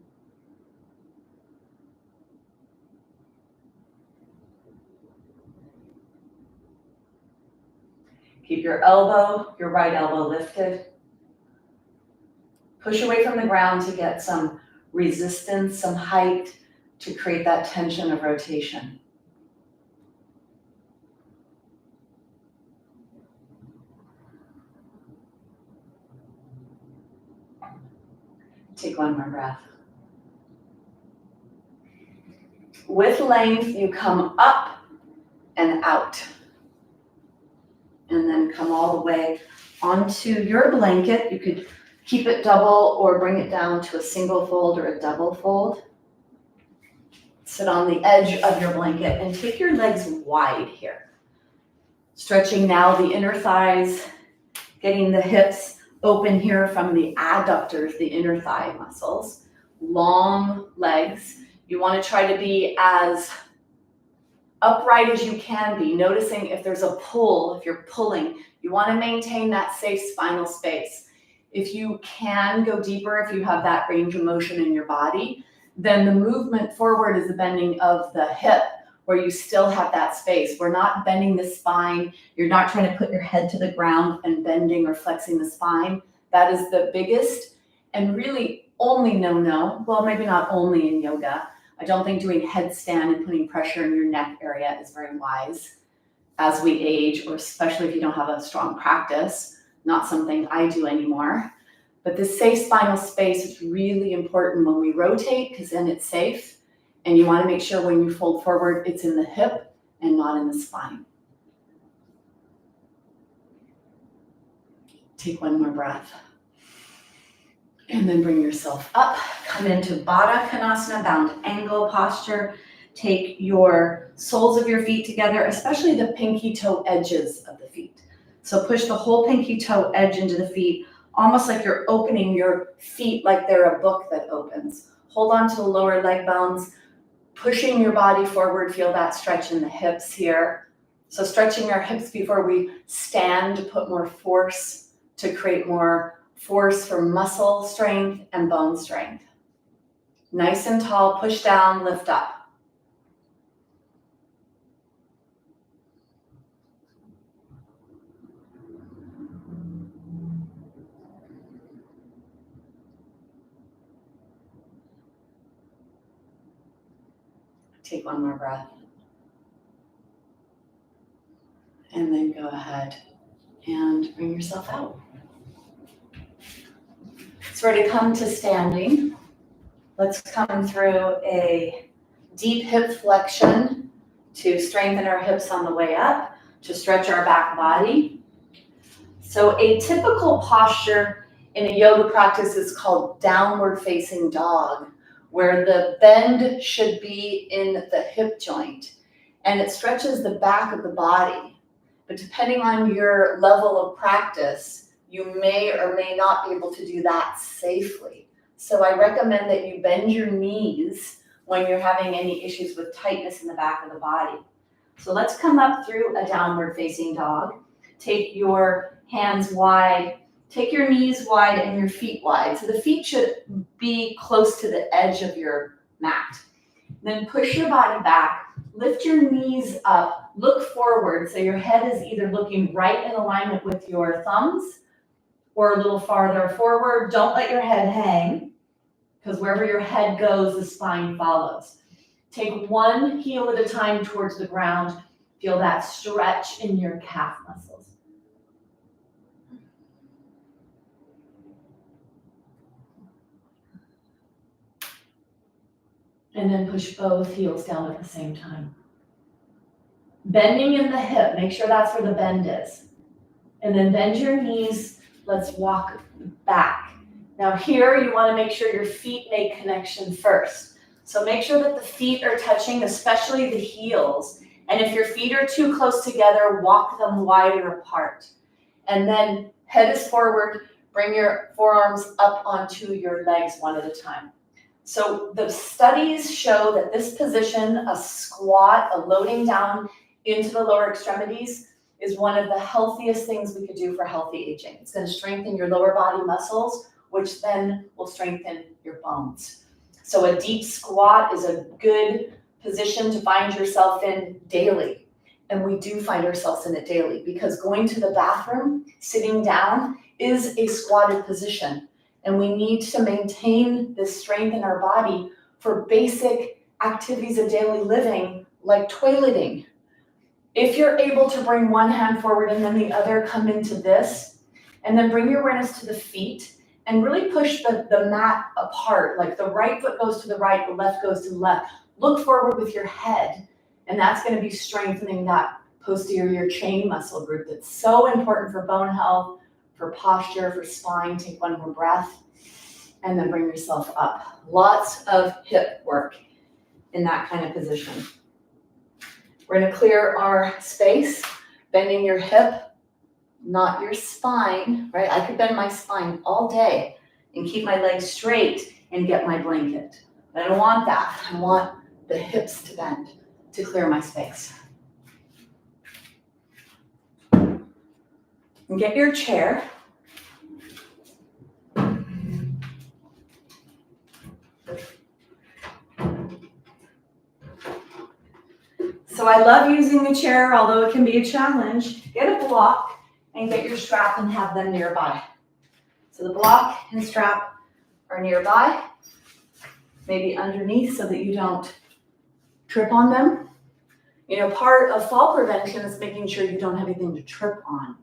Keep your right elbow lifted. Push away from the ground to get some resistance, some height to create that tension of rotation. Take one more breath. With length, you come up and out. And then come all the way onto your blanket. You could keep it double or bring it down to a single fold or a double fold. Sit on the edge of your blanket and take your legs wide here. Stretching now the inner thighs, getting the hips open here from the adductors, the inner thigh muscles. Long legs. You want to try to be as upright as you can be, noticing if there's a pull, if you're pulling. You want to maintain that safe spinal space. If you can go deeper, if you have that range of motion in your body, then the movement forward is the bending of the hip, where you still have that space. We're not bending the spine. You're not trying to put your head to the ground and bending or flexing the spine. That is the biggest and really only no-no. Well, maybe not only in yoga. I don't think doing headstand and putting pressure in your neck area is very wise as we age, or especially if you don't have a strong practice. Not something I do anymore. But this safe spinal space is really important when we rotate, because then it's safe. And you want to make sure when you fold forward, it's in the hip and not in the spine. Take one more breath. And then bring yourself up. Come into Baddha Konasana, bound angle posture. Take your soles of your feet together, especially the pinky toe edges of the feet. So push the whole pinky toe edge into the feet, almost like you're opening your feet like they're a book that opens. Hold on to the lower leg bones, pushing your body forward. Feel that stretch in the hips here. So stretching our hips before we stand to put more force, to create more force for muscle strength and bone strength. Nice and tall, push down, lift up. Take one more breath. And then go ahead and bring yourself out. So we're to come to standing. Let's come through a deep hip flexion to strengthen our hips on the way up, to stretch our back body. So a typical posture in a yoga practice is called downward facing dog, where the bend should be in the hip joint and it stretches the back of the body. But depending on your level of practice, you may or may not be able to do that safely. So I recommend that you bend your knees when you're having any issues with tightness in the back of the body. So let's come up through a downward facing dog. Take your hands wide, take your knees wide and your feet wide. So the feet should be close to the edge of your mat. Then push your body back, lift your knees up, look forward. So your head is either looking right in alignment with your thumbs or a little farther forward. Don't let your head hang, because wherever your head goes, the spine follows. Take one heel at a time towards the ground. Feel that stretch in your calf muscles. And then push both heels down at the same time. Bending in the hip, make sure that's where the bend is. And then bend your knees, let's walk back. Now here, you want to make sure your feet make connection first. So make sure that the feet are touching, especially the heels. And if your feet are too close together, walk them wider apart. And then head is forward, bring your forearms up onto your legs one at a time. So the studies show that this position, a squat, a loading down into the lower extremities, is one of the healthiest things we could do for healthy aging. It's going to strengthen your lower body muscles, which then will strengthen your bones. So a deep squat is a good position to find yourself in daily. And we do find ourselves in it daily because going to the bathroom, sitting down, is a squatted position. And we need to maintain this strength in our body for basic activities of daily living, like toileting. If you're able to bring one hand forward and then the other, come into this, and then bring your awareness to the feet and really push the mat apart. Like the right foot goes to the right, the left goes to the left. Look forward with your head, and that's going to be strengthening that posterior chain muscle group that's so important for bone health, for posture, for spine. Take one more breath, and then bring yourself up. Lots of hip work in that kind of position. We're going to clear our space, bending your hip, not your spine, right? I could bend my spine all day and keep my legs straight and get my blanket. But I don't want that. I want the hips to bend to clear my space. And get your chair. So I love using the chair, although it can be a challenge. Get a block and get your strap and have them nearby. So the block and strap are nearby, maybe underneath so that you don't trip on them. You know, part of fall prevention is making sure you don't have anything to trip on.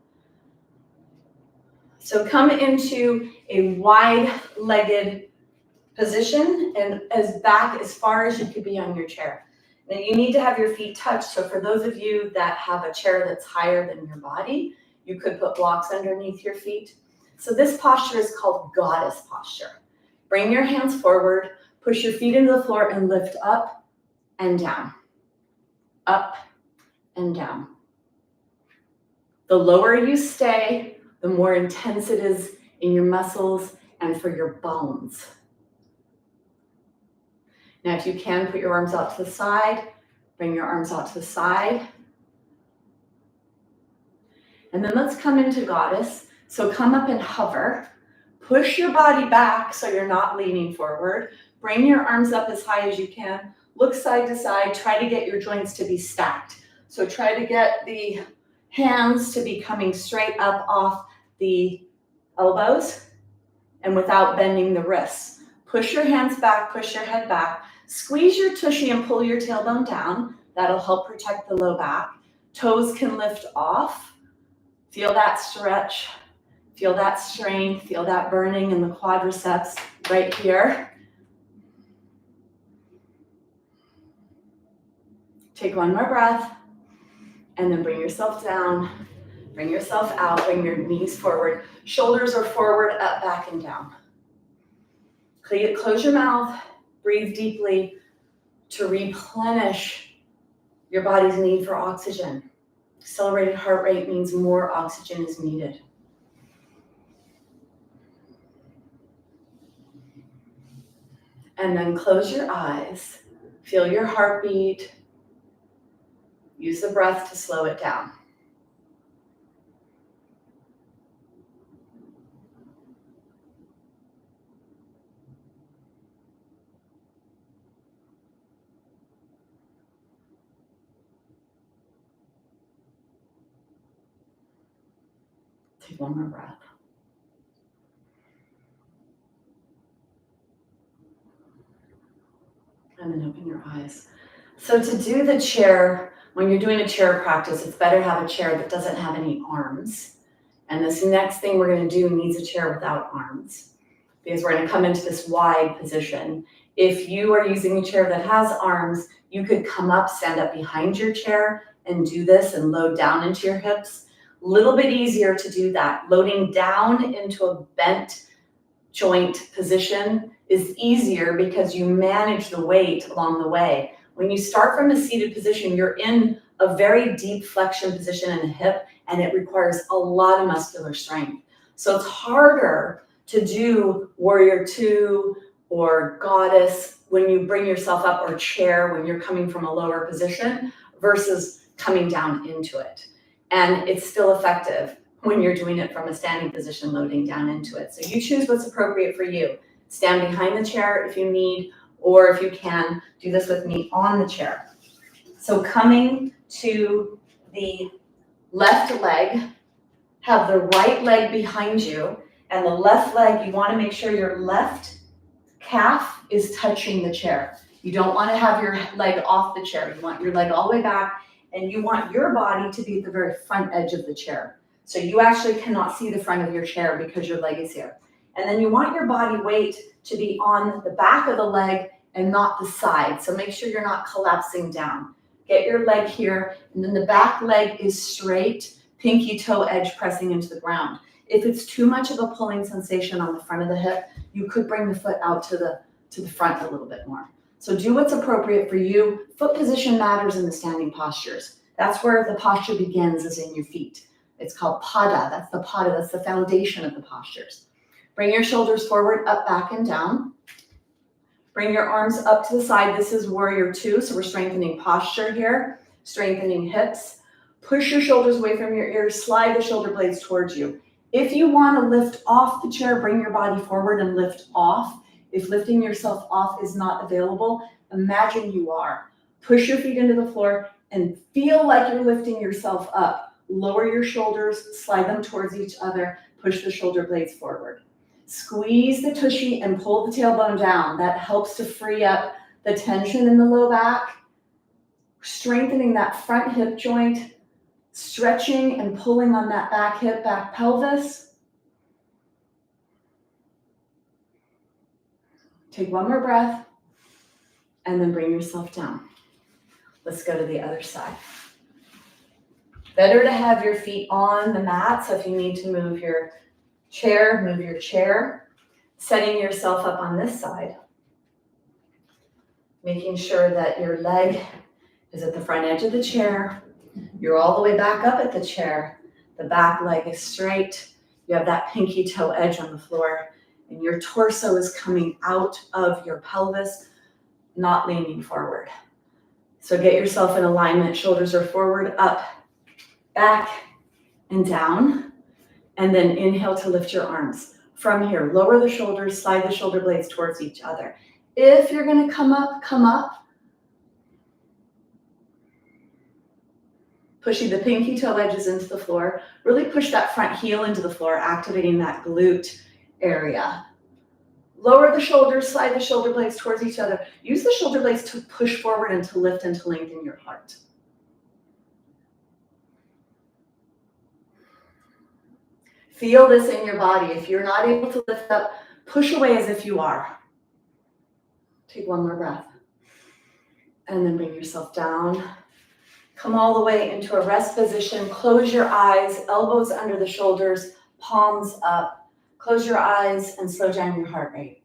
So come into a wide-legged position and as back as far as you could be on your chair. Now you need to have your feet touched. So for those of you that have a chair that's higher than your body, you could put blocks underneath your feet. So this posture is called goddess posture. Bring your hands forward, push your feet into the floor and lift up and down, up and down. The lower you stay, the more intense it is in your muscles and for your bones. Now, if you can, put your arms out to the side, bring your arms out to the side. And then let's come into goddess. So come up and hover. Push your body back so you're not leaning forward. Bring your arms up as high as you can. Look side to side. Try to get your joints to be stacked. So try to get the hands to be coming straight up off the elbows and without bending the wrists. Push your hands back, push your head back. Squeeze your tushy and pull your tailbone down. That'll help protect the low back. Toes can lift off. Feel that stretch. Feel that strain, feel that burning in the quadriceps right here. Take one more breath, and then bring yourself down, bring yourself out, bring your knees forward. Shoulders are forward, up, back, and down. Close your mouth, breathe deeply to replenish your body's need for oxygen. Accelerated heart rate means more oxygen is needed. And then close your eyes, feel your heartbeat, use the breath to slow it down. Take one more breath. And then open your eyes. So to do the chair, when you're doing a chair practice, it's better to have a chair that doesn't have any arms. And this next thing we're going to do needs a chair without arms, because we're going to come into this wide position. If you are using a chair that has arms, you could come up, stand up behind your chair and do this and load down into your hips. A little bit easier to do that. Loading down into a bent joint position is easier because you manage the weight along the way. When you start from a seated position, you're in a very deep flexion position in the hip, and it requires a lot of muscular strength. So it's harder to do warrior two or goddess when you bring yourself up, or chair when you're coming from a lower position versus coming down into it. And it's still effective when you're doing it from a standing position, loading down into it. So you choose what's appropriate for you. Stand behind the chair if you need, or if you can, do this with me on the chair. So coming to the left leg, have the right leg behind you, and the left leg, you want to make sure your left calf is touching the chair. You don't want to have your leg off the chair. You want your leg all the way back, and you want your body to be at the very front edge of the chair. So you actually cannot see the front of your chair because your leg is here. And then you want your body weight to be on the back of the leg and not the side. So make sure you're not collapsing down. Get your leg here, and then the back leg is straight, pinky toe edge pressing into the ground. If it's too much of a pulling sensation on the front of the hip, you could bring the foot out to the front a little bit more. So do what's appropriate for you. Foot position matters in the standing postures. That's where the posture begins, is in your feet. It's called pada. That's the foundation of the postures. Bring your shoulders forward, up, back, and down. Bring your arms up to the side. This is warrior two, so we're strengthening posture here, strengthening hips. Push your shoulders away from your ears, slide the shoulder blades towards you. If you want to lift off the chair, bring your body forward and lift off. If lifting yourself off is not available, imagine you are. Push your feet into the floor and feel like you're lifting yourself up. Lower your shoulders, slide them towards each other, push the shoulder blades forward. Squeeze the tushy and pull the tailbone down. That helps to free up the tension in the low back, strengthening that front hip joint, stretching and pulling on that back hip, back pelvis. Take one more breath, and then bring yourself down. Let's go to the other side. Better to have your feet on the mat, so if you need to move your Chair, move your chair, setting yourself up on this side. Making sure that your leg is at the front edge of the chair. You're all the way back up at the chair. The back leg is straight. You have that pinky toe edge on the floor, and your torso is coming out of your pelvis, not leaning forward. So get yourself in alignment. Shoulders are forward, up, back, and down. And then inhale to lift your arms. From here, lower the shoulders, slide the shoulder blades towards each other. If you're going to come up, come up. Pushing the pinky toe edges into the floor. Really push that front heel into the floor, activating that glute area. Lower the shoulders, slide the shoulder blades towards each other. Use the shoulder blades to push forward and to lift and to lengthen your heart. Feel this in your body. If you're not able to lift up, push away as if you are. Take one more breath. And then bring yourself down. Come all the way into a rest position. Close your eyes, elbows under the shoulders, palms up. Close your eyes and slow down your heart rate.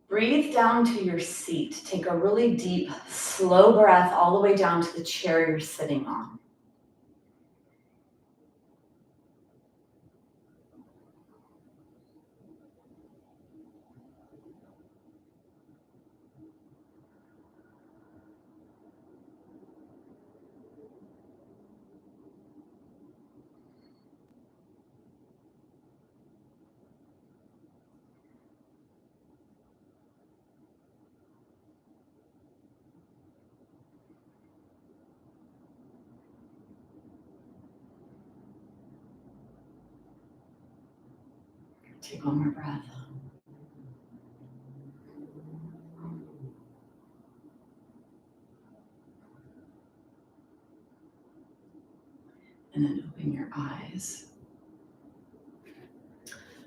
Breathe down to your seat. Take a really deep, slow breath all the way down to the chair you're sitting on. Take one more breath. And then open your eyes.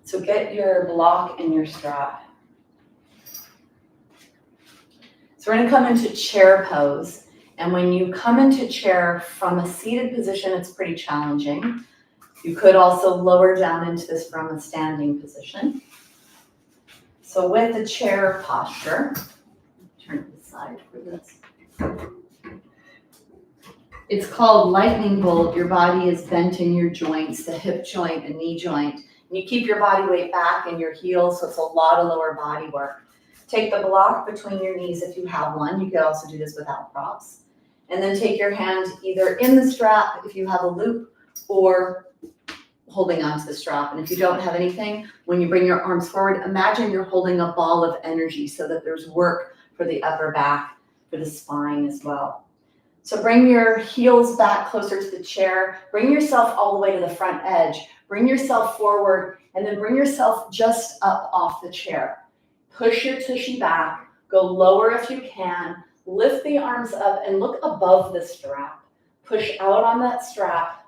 So get your block and your strap. So we're going to come into chair pose. And when you come into chair from a seated position, it's pretty challenging. You could also lower down into this from a standing position. So with the chair posture, turn to the side for this. It's called lightning bolt. Your body is bent in your joints, the hip joint, the knee joint. And you keep your body weight back in your heels, so it's a lot of lower body work. Take the block between your knees if you have one. You could also do this without props. And then take your hand either in the strap if you have a loop, or holding onto the strap. And if you don't have anything, when you bring your arms forward, imagine you're holding a ball of energy so that there's work for the upper back, for the spine as well. So bring your heels back closer to the chair. Bring yourself all the way to the front edge. Bring yourself forward, and then bring yourself just up off the chair. Push your tushy back. Go lower if you can. Lift the arms up and look above the strap. Push out on that strap.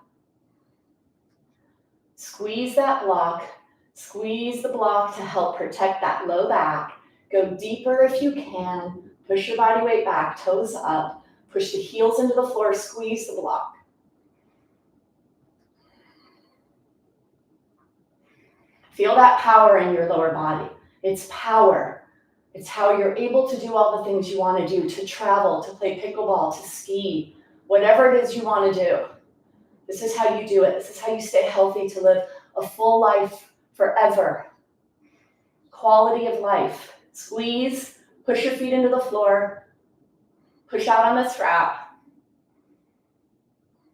Squeeze that block. Squeeze the block to help protect that low back. Go deeper if you can. Push your body weight back, toes up. Push the heels into the floor, squeeze the block. Feel that power in your lower body. It's power. It's how you're able to do all the things you want to do, to travel, to play pickleball, to ski, whatever it is you want to do. This is how you do it. This is how you stay healthy, to live a full life forever. Quality of life. Squeeze, push your feet into the floor. Push out on the strap.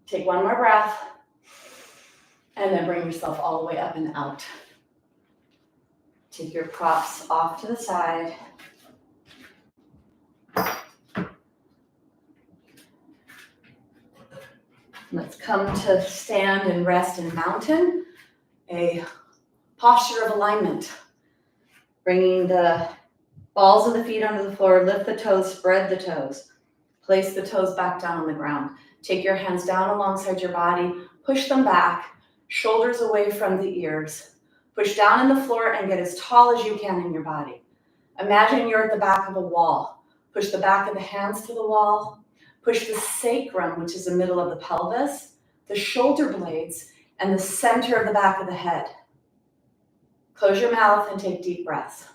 Take one more breath. And then bring yourself all the way up and out. Take your props off to the side. Let's come to stand and rest in mountain, a posture of alignment. Bringing the balls of the feet onto the floor, lift the toes, spread the toes. Place the toes back down on the ground. Take your hands down alongside your body, push them back, shoulders away from the ears. Push down in the floor and get as tall as you can in your body. Imagine you're at the back of a wall. Push the back of the hands to the wall. Push the sacrum, which is the middle of the pelvis, the shoulder blades, and the center of the back of the head. Close your mouth and take deep breaths.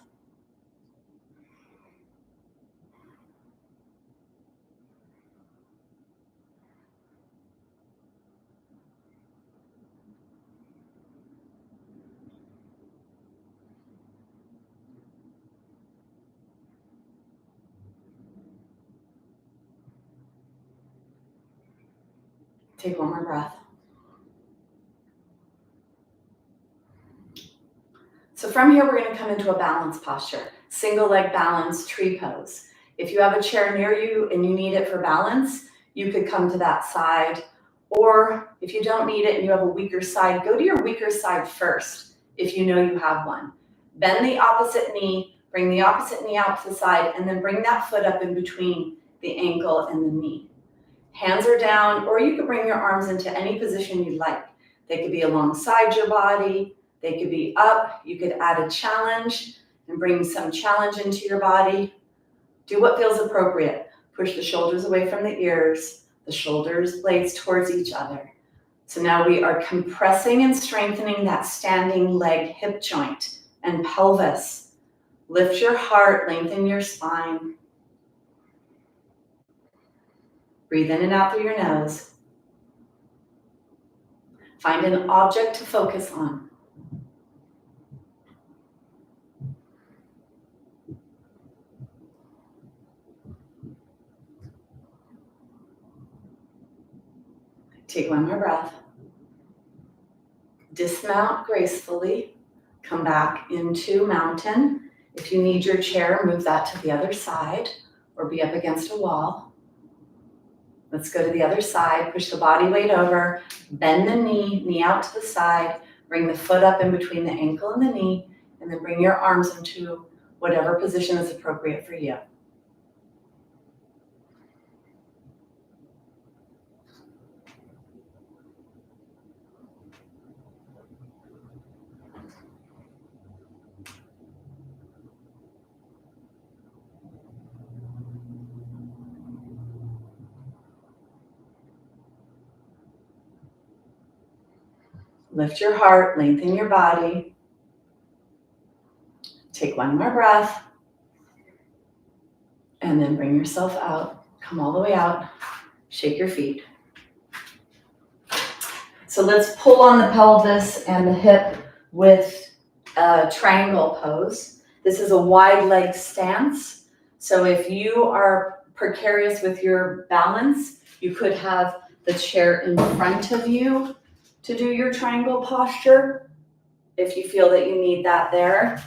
Take one more breath. So from here, we're going to come into a balance posture, single leg balance, tree pose. If you have a chair near you and you need it for balance, you could come to that side. Or if you don't need it and you have a weaker side, go to your weaker side first if you know you have one. Bend the opposite knee, bring the opposite knee out to the side, and then bring that foot up in between the ankle and the knee. Hands are down, or you could bring your arms into any position you'd like. They could be alongside your body, they could be up. You could add a challenge and bring some challenge into your body. Do what feels appropriate. Push the shoulders away from the ears, the shoulders blades towards each other. So now we are compressing and strengthening that standing leg hip joint and pelvis. Lift your heart, lengthen your spine. Breathe in and out through your nose. Find an object to focus on. Take one more breath. Dismount gracefully. Come back into mountain. If you need your chair, move that to the other side or be up against a wall. Let's go to the other side. Push the body weight over. Bend the knee out to the side. Bring the foot up in between the ankle and the knee, and then bring your arms into whatever position is appropriate for you. Lift your heart, lengthen your body. Take one more breath. And then bring yourself out. Come all the way out. Shake your feet. So let's pull on the pelvis and the hip with a triangle pose. This is a wide leg stance. So if you are precarious with your balance, you could have the chair in front of you to do your triangle posture if you feel that you need that there.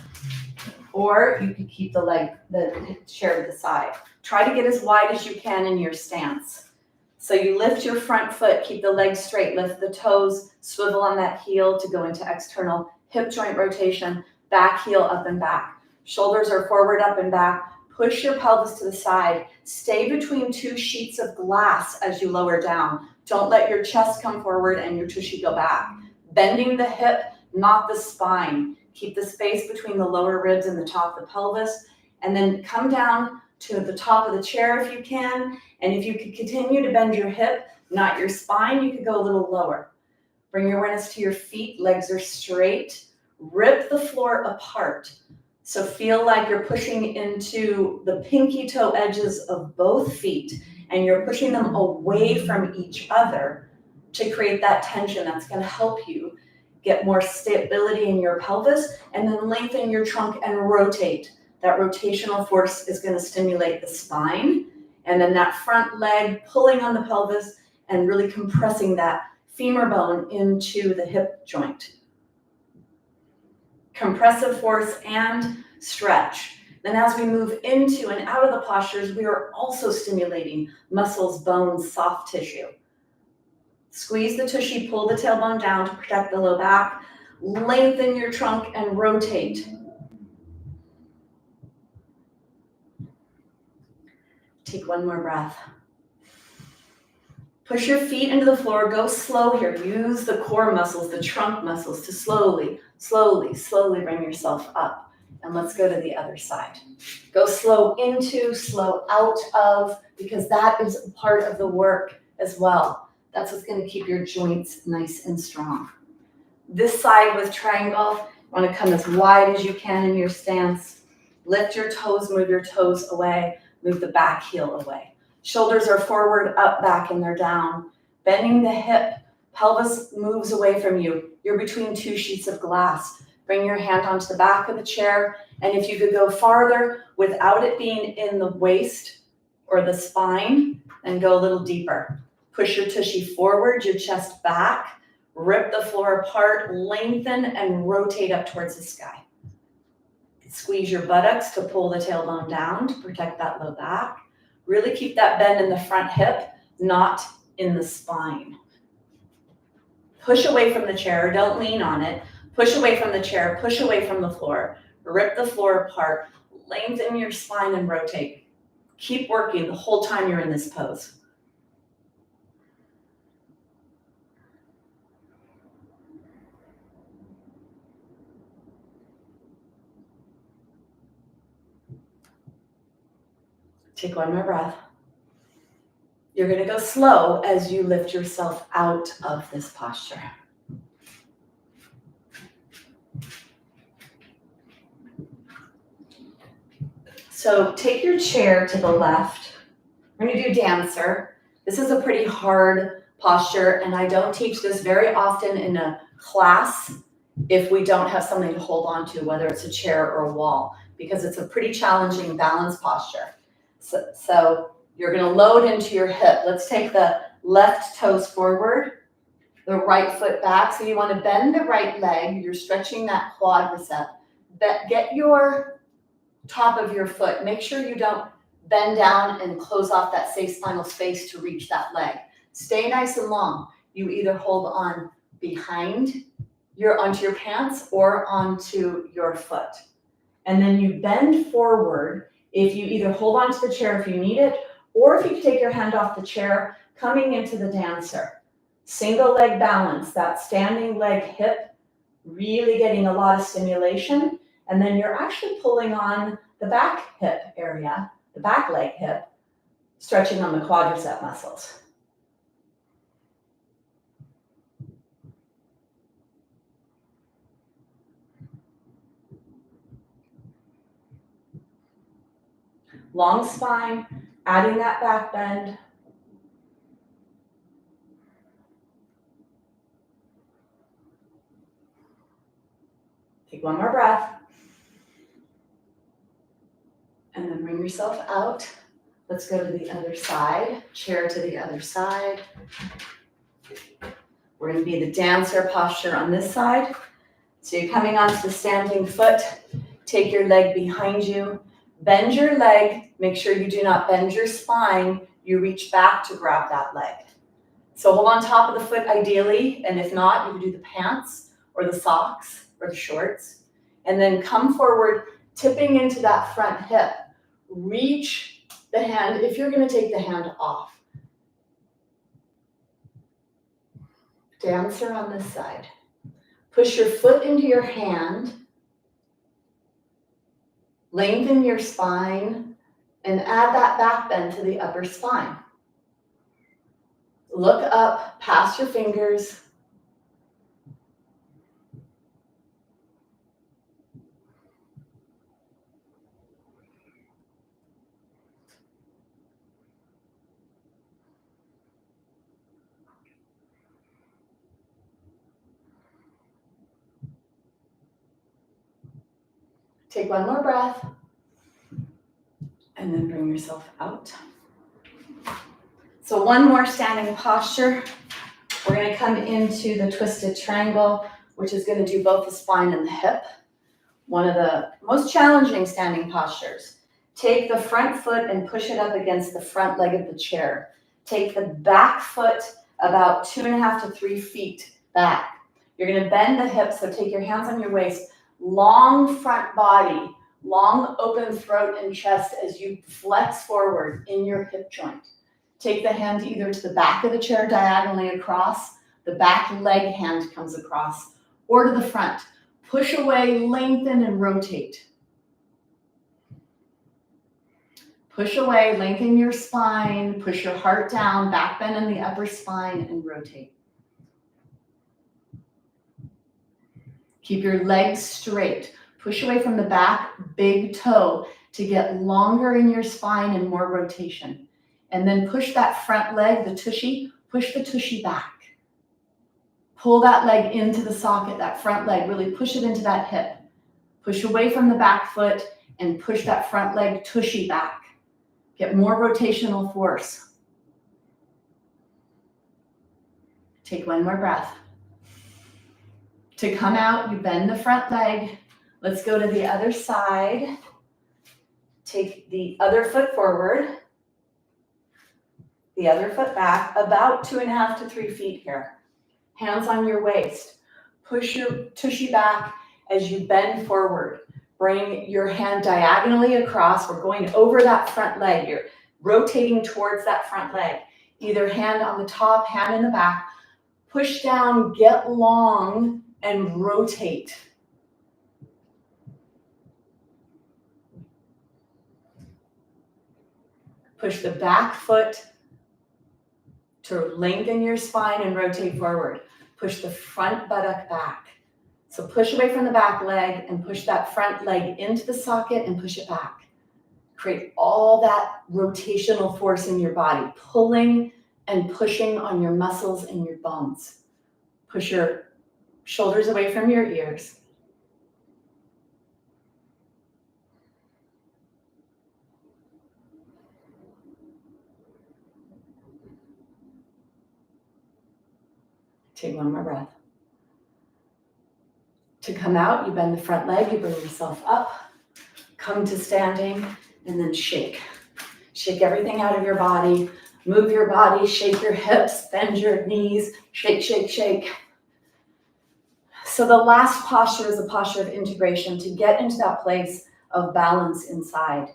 Or you could keep the chair to the side. Try to get as wide as you can in your stance. So you lift your front foot, keep the legs straight, lift the toes, swivel on that heel to go into external hip joint rotation, back heel up and back. Shoulders are forward, up and back. Push your pelvis to the side. Stay between two sheets of glass as you lower down. Don't let your chest come forward and your tushy go back. Bending the hip, not the spine. Keep the space between the lower ribs and the top of the pelvis. And then come down to the top of the chair if you can. And if you could continue to bend your hip, not your spine, you could go a little lower. Bring your awareness to your feet. Legs are straight. Rip the floor apart. So feel like you're pushing into the pinky toe edges of both feet and you're pushing them away from each other to create that tension that's going to help you get more stability in your pelvis and then lengthen your trunk and rotate. That rotational force is going to stimulate the spine and then that front leg pulling on the pelvis and really compressing that femur bone into the hip joint. Compressive force and stretch. Then as we move into and out of the postures, we are also stimulating muscles, bones, soft tissue. Squeeze the tushy, pull the tailbone down to protect the low back. Lengthen your trunk and rotate. Take one more breath. Push your feet into the floor. Go slow here. Use the core muscles, the trunk muscles to slowly, slowly, slowly bring yourself up. And let's go to the other side. Go slow into, slow out of, because that is part of the work as well. That's what's going to keep your joints nice and strong. This side with triangle, you want to come as wide as you can in your stance. Lift your toes, move your toes away, move the back heel away. Shoulders are forward, up, back, and they're down. Bending the hip, pelvis moves away from you. You're between two sheets of glass. Bring your hand onto the back of the chair, and if you could go farther without it being in the waist or the spine, then go a little deeper. Push your tushy forward, your chest back, rip the floor apart, lengthen, and rotate up towards the sky. Squeeze your buttocks to pull the tailbone down to protect that low back. Really keep that bend in the front hip, not in the spine. Push away from the chair, don't lean on it. Push away from the chair, push away from the floor. Rip the floor apart, lengthen your spine and rotate. Keep working the whole time you're in this pose. Take one more breath. You're going to go slow as you lift yourself out of this posture. So take your chair to the left. We're going to do dancer. This is a pretty hard posture, and I don't teach this very often in a class if we don't have something to hold on to, whether it's a chair or a wall, because it's a pretty challenging balance posture. So you're going to load into your hip. Let's take the left toes forward, the right foot back. So you want to bend the right leg. You're stretching that quadricep. Get your top of your foot. Make sure you don't bend down and close off that safe spinal space to reach that leg. Stay nice and long. You either hold on behind onto your pants or onto your foot. And then you bend forward. If you either hold onto the chair if you need it, or if you take your hand off the chair, coming into the dancer. Single leg balance, that standing leg hip, really getting a lot of stimulation. And then you're actually pulling on the back hip area, the back leg hip, stretching on the quadricep muscles. Long spine, adding that back bend. Take one more breath. And then bring yourself out. Let's go to the other side, chair to the other side. We're going to be the dancer posture on this side. So you're coming onto the standing foot. Take your leg behind you. Bend your leg. Make sure you do not bend your spine. You reach back to grab that leg. So hold on top of the foot ideally, and if not, you can do the pants or the socks or the shorts. And then come forward, tipping into that front hip. Reach the hand if you're going to take the hand off. Dancer on this side. Push your foot into your hand. Lengthen your spine and add that back bend to the upper spine. Look up past your fingers. Take one more breath, and then bring yourself out. So one more standing posture. We're going to come into the twisted triangle, which is going to do both the spine and the hip. One of the most challenging standing postures. Take the front foot and push it up against the front leg of the chair. Take the back foot about 2.5 to 3 feet back. You're going to bend the hips, so take your hands on your waist. Long front body, long open throat and chest as you flex forward in your hip joint. Take the hand either to the back of the chair diagonally across, the back leg hand comes across, or to the front. Push away, lengthen, and rotate. Push away, lengthen your spine, push your heart down, back bend in the upper spine, and rotate. Keep your legs straight. Push away from the back, big toe, to get longer in your spine and more rotation. And then push that front leg, the tushy, push the tushy back. Pull that leg into the socket, that front leg, really push it into that hip. Push away from the back foot and push that front leg tushy back. Get more rotational force. Take one more breath. To come out, you bend the front leg. Let's go to the other side. Take the other foot forward. The other foot back, about 2.5 to 3 feet here. Hands on your waist. Push your tushy back as you bend forward. Bring your hand diagonally across. We're going over that front leg. You're rotating towards that front leg. Either hand on the top, hand in the back. Push down, get long, and rotate. Push the back foot to lengthen your spine and rotate forward. Push the front buttock back. So push away from the back leg and push that front leg into the socket and push it back. Create all that rotational force in your body, pulling and pushing on your muscles and your bones. Push your shoulders away from your ears. Take one more breath. To come out, you bend the front leg, you bring yourself up, come to standing, and then shake. Shake everything out of your body. Move your body, shake your hips, bend your knees, shake, shake, shake. So the last posture is a posture of integration to get into that place of balance inside.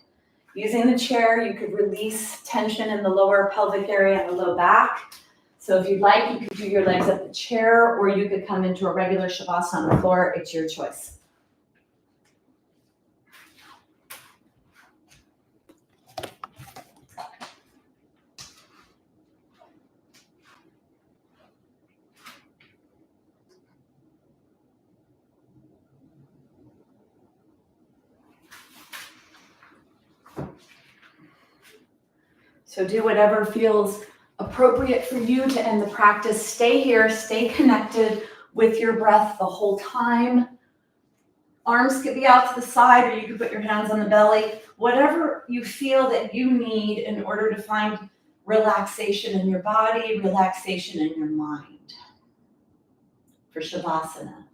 Using the chair, you could release tension in the lower pelvic area and the low back. So if you'd like, you could do your legs at the chair, or you could come into a regular shavasana on the floor. It's your choice. So do whatever feels appropriate for you to end the practice. Stay here, stay connected with your breath the whole time. Arms could be out to the side, or you could put your hands on the belly. Whatever you feel that you need in order to find relaxation in your body, relaxation in your mind for Shavasana.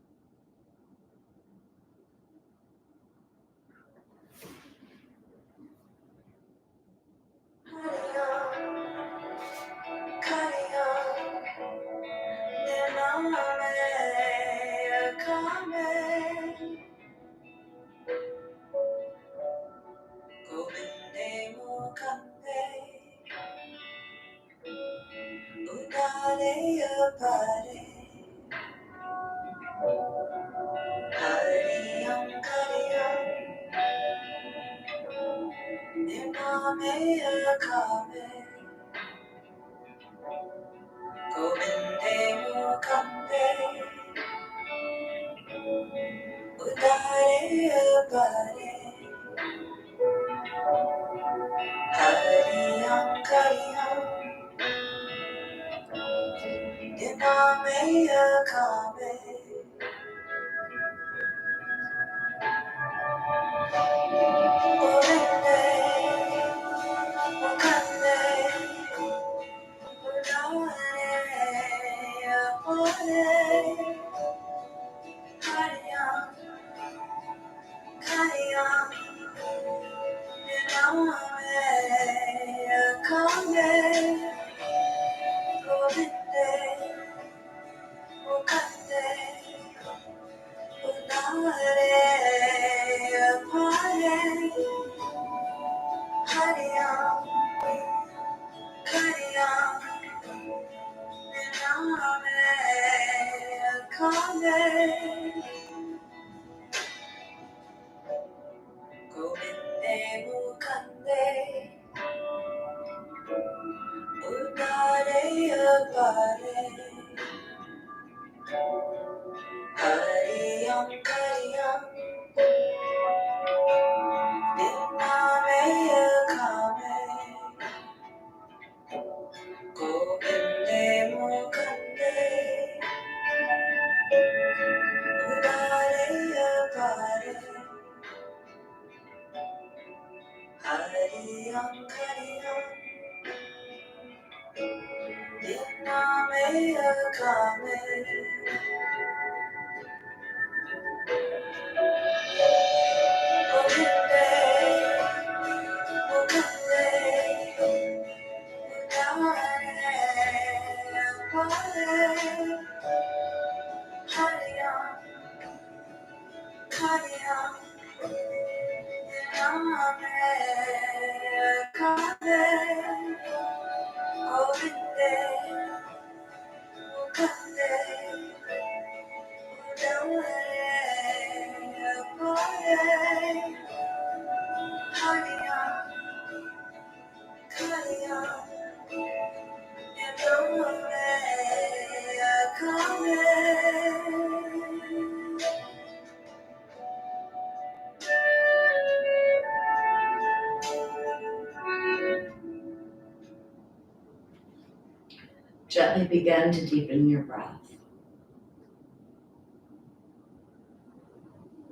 Gently begin to deepen your breath.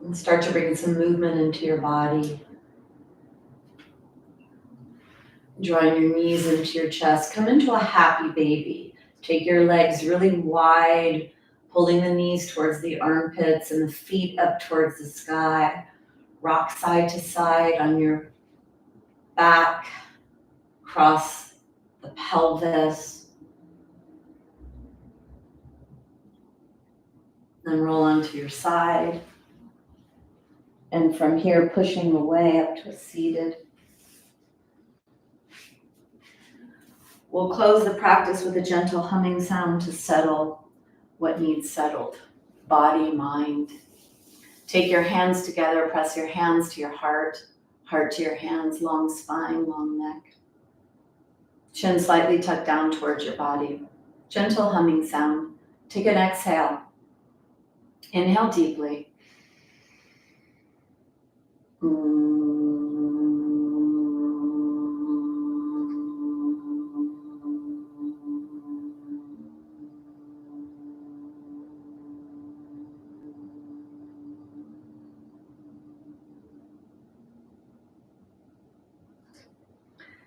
And start to bring some movement into your body. Drawing your knees into your chest. Come into a happy baby. Take your legs really wide, pulling the knees towards the armpits and the feet up towards the sky. Rock side to side on your back, across the pelvis. Then roll onto your side. And from here, pushing away up to a seated. We'll close the practice with a gentle humming sound to settle what needs settled. Body, mind. Take your hands together, press your hands to your heart, heart to your hands, long spine, long neck. Chin slightly tucked down towards your body. Gentle humming sound. Take an exhale. Inhale deeply.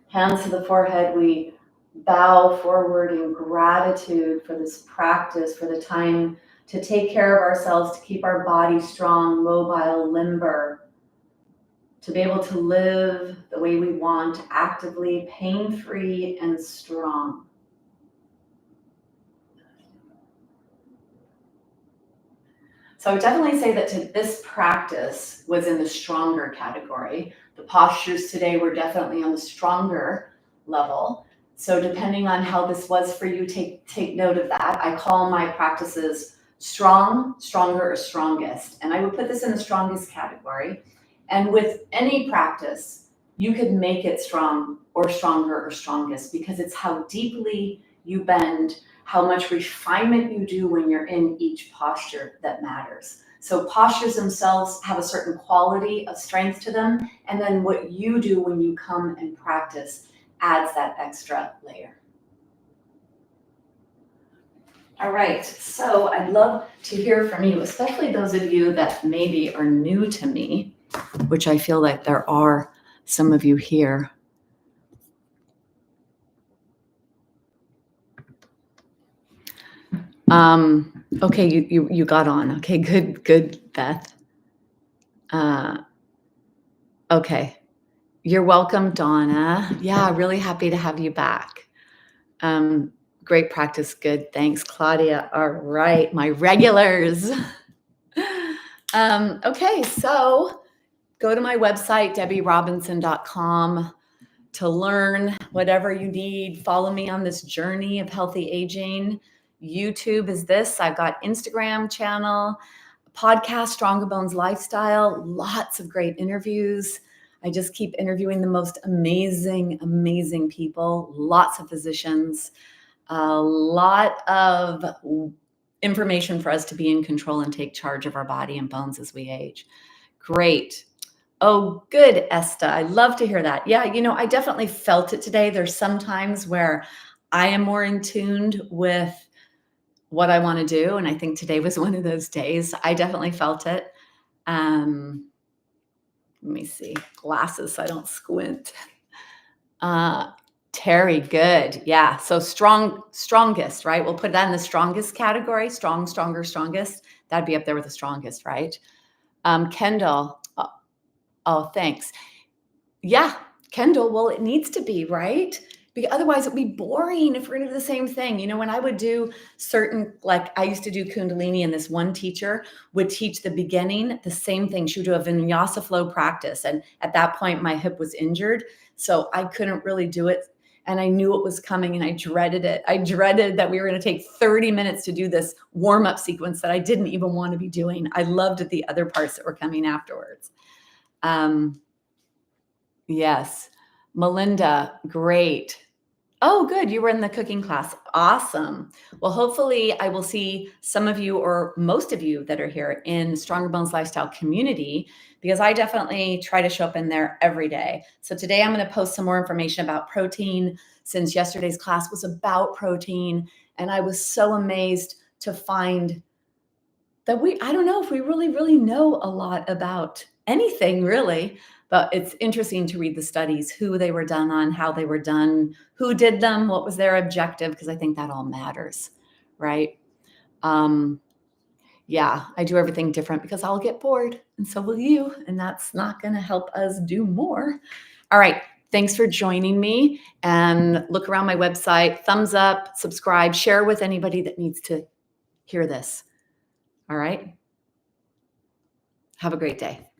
Hands to the forehead, we bow forward in gratitude for this practice, for the time to take care of ourselves, to keep our body strong, mobile, limber, to be able to live the way we want, actively, pain-free, and strong. So I would definitely say that this practice was in the stronger category. The postures today were definitely on the stronger level. So depending on how this was for you, take note of that. I call my practices strong, stronger, or strongest. And I would put this in the strongest category. And with any practice, you could make it strong or stronger or strongest because it's how deeply you bend, how much refinement you do when you're in each posture that matters. So postures themselves have a certain quality of strength to them, and then what you do when you come and practice adds that extra layer. All right, so I'd love to hear from you, especially those of you that maybe are new to me, which I feel like there are some of you here. Okay, you got on. Okay, good, Beth. Okay, you're welcome, Donna. Yeah, really happy to have you back. Great practice, good, thanks, Claudia. All right, my regulars. Okay, so go to my website, debbierobinson.com, to learn whatever you need. Follow me on this journey of healthy aging. YouTube is this. I've got Instagram channel, podcast, Stronger Bones Lifestyle, lots of great interviews. I just keep interviewing the most amazing, amazing people, lots of physicians, a lot of information for us to be in control and take charge of our body and bones as we age. Great. Oh, good, Esta. I love to hear that. Yeah, I definitely felt it today. There's some times where I am more in tuned with what I want to do. And I think today was one of those days. I definitely felt it. Let me see. Glasses so I don't squint. Terry, good. Yeah. So strongest, right? We'll put that in the strongest category. Strong, stronger, strongest. That'd be up there with the strongest, right? Kendall. Oh, thanks. Yeah, Kendall. Well, it needs to be, right? Because otherwise it'd be boring if we're gonna do the same thing. When I would do certain, like I used to do Kundalini, and this one teacher would teach the beginning, the same thing. She would do a vinyasa flow practice. And at that point, my hip was injured. So I couldn't really do it. And I knew it was coming and I dreaded it. I dreaded that we were going to take 30 minutes to do this warm-up sequence that I didn't even want to be doing. I loved the other parts that were coming afterwards. Yes. Melinda, great. Oh, good. You were in the cooking class. Awesome. Well, hopefully I will see some of you or most of you that are here in Stronger Bones Lifestyle community, because I definitely try to show up in there every day. So today I'm going to post some more information about protein, since yesterday's class was about protein. And I was so amazed to find that I don't know if we really know a lot about anything really, but it's interesting to read the studies, who they were done on, how they were done, who did them, what was their objective, because I think that all matters, right? Yeah, I do everything different because I'll get bored and so will you, and that's not going to help us do more. All right. Thanks for joining me, and look around my website, thumbs up, subscribe, share with anybody that needs to hear this. All right. Have a great day.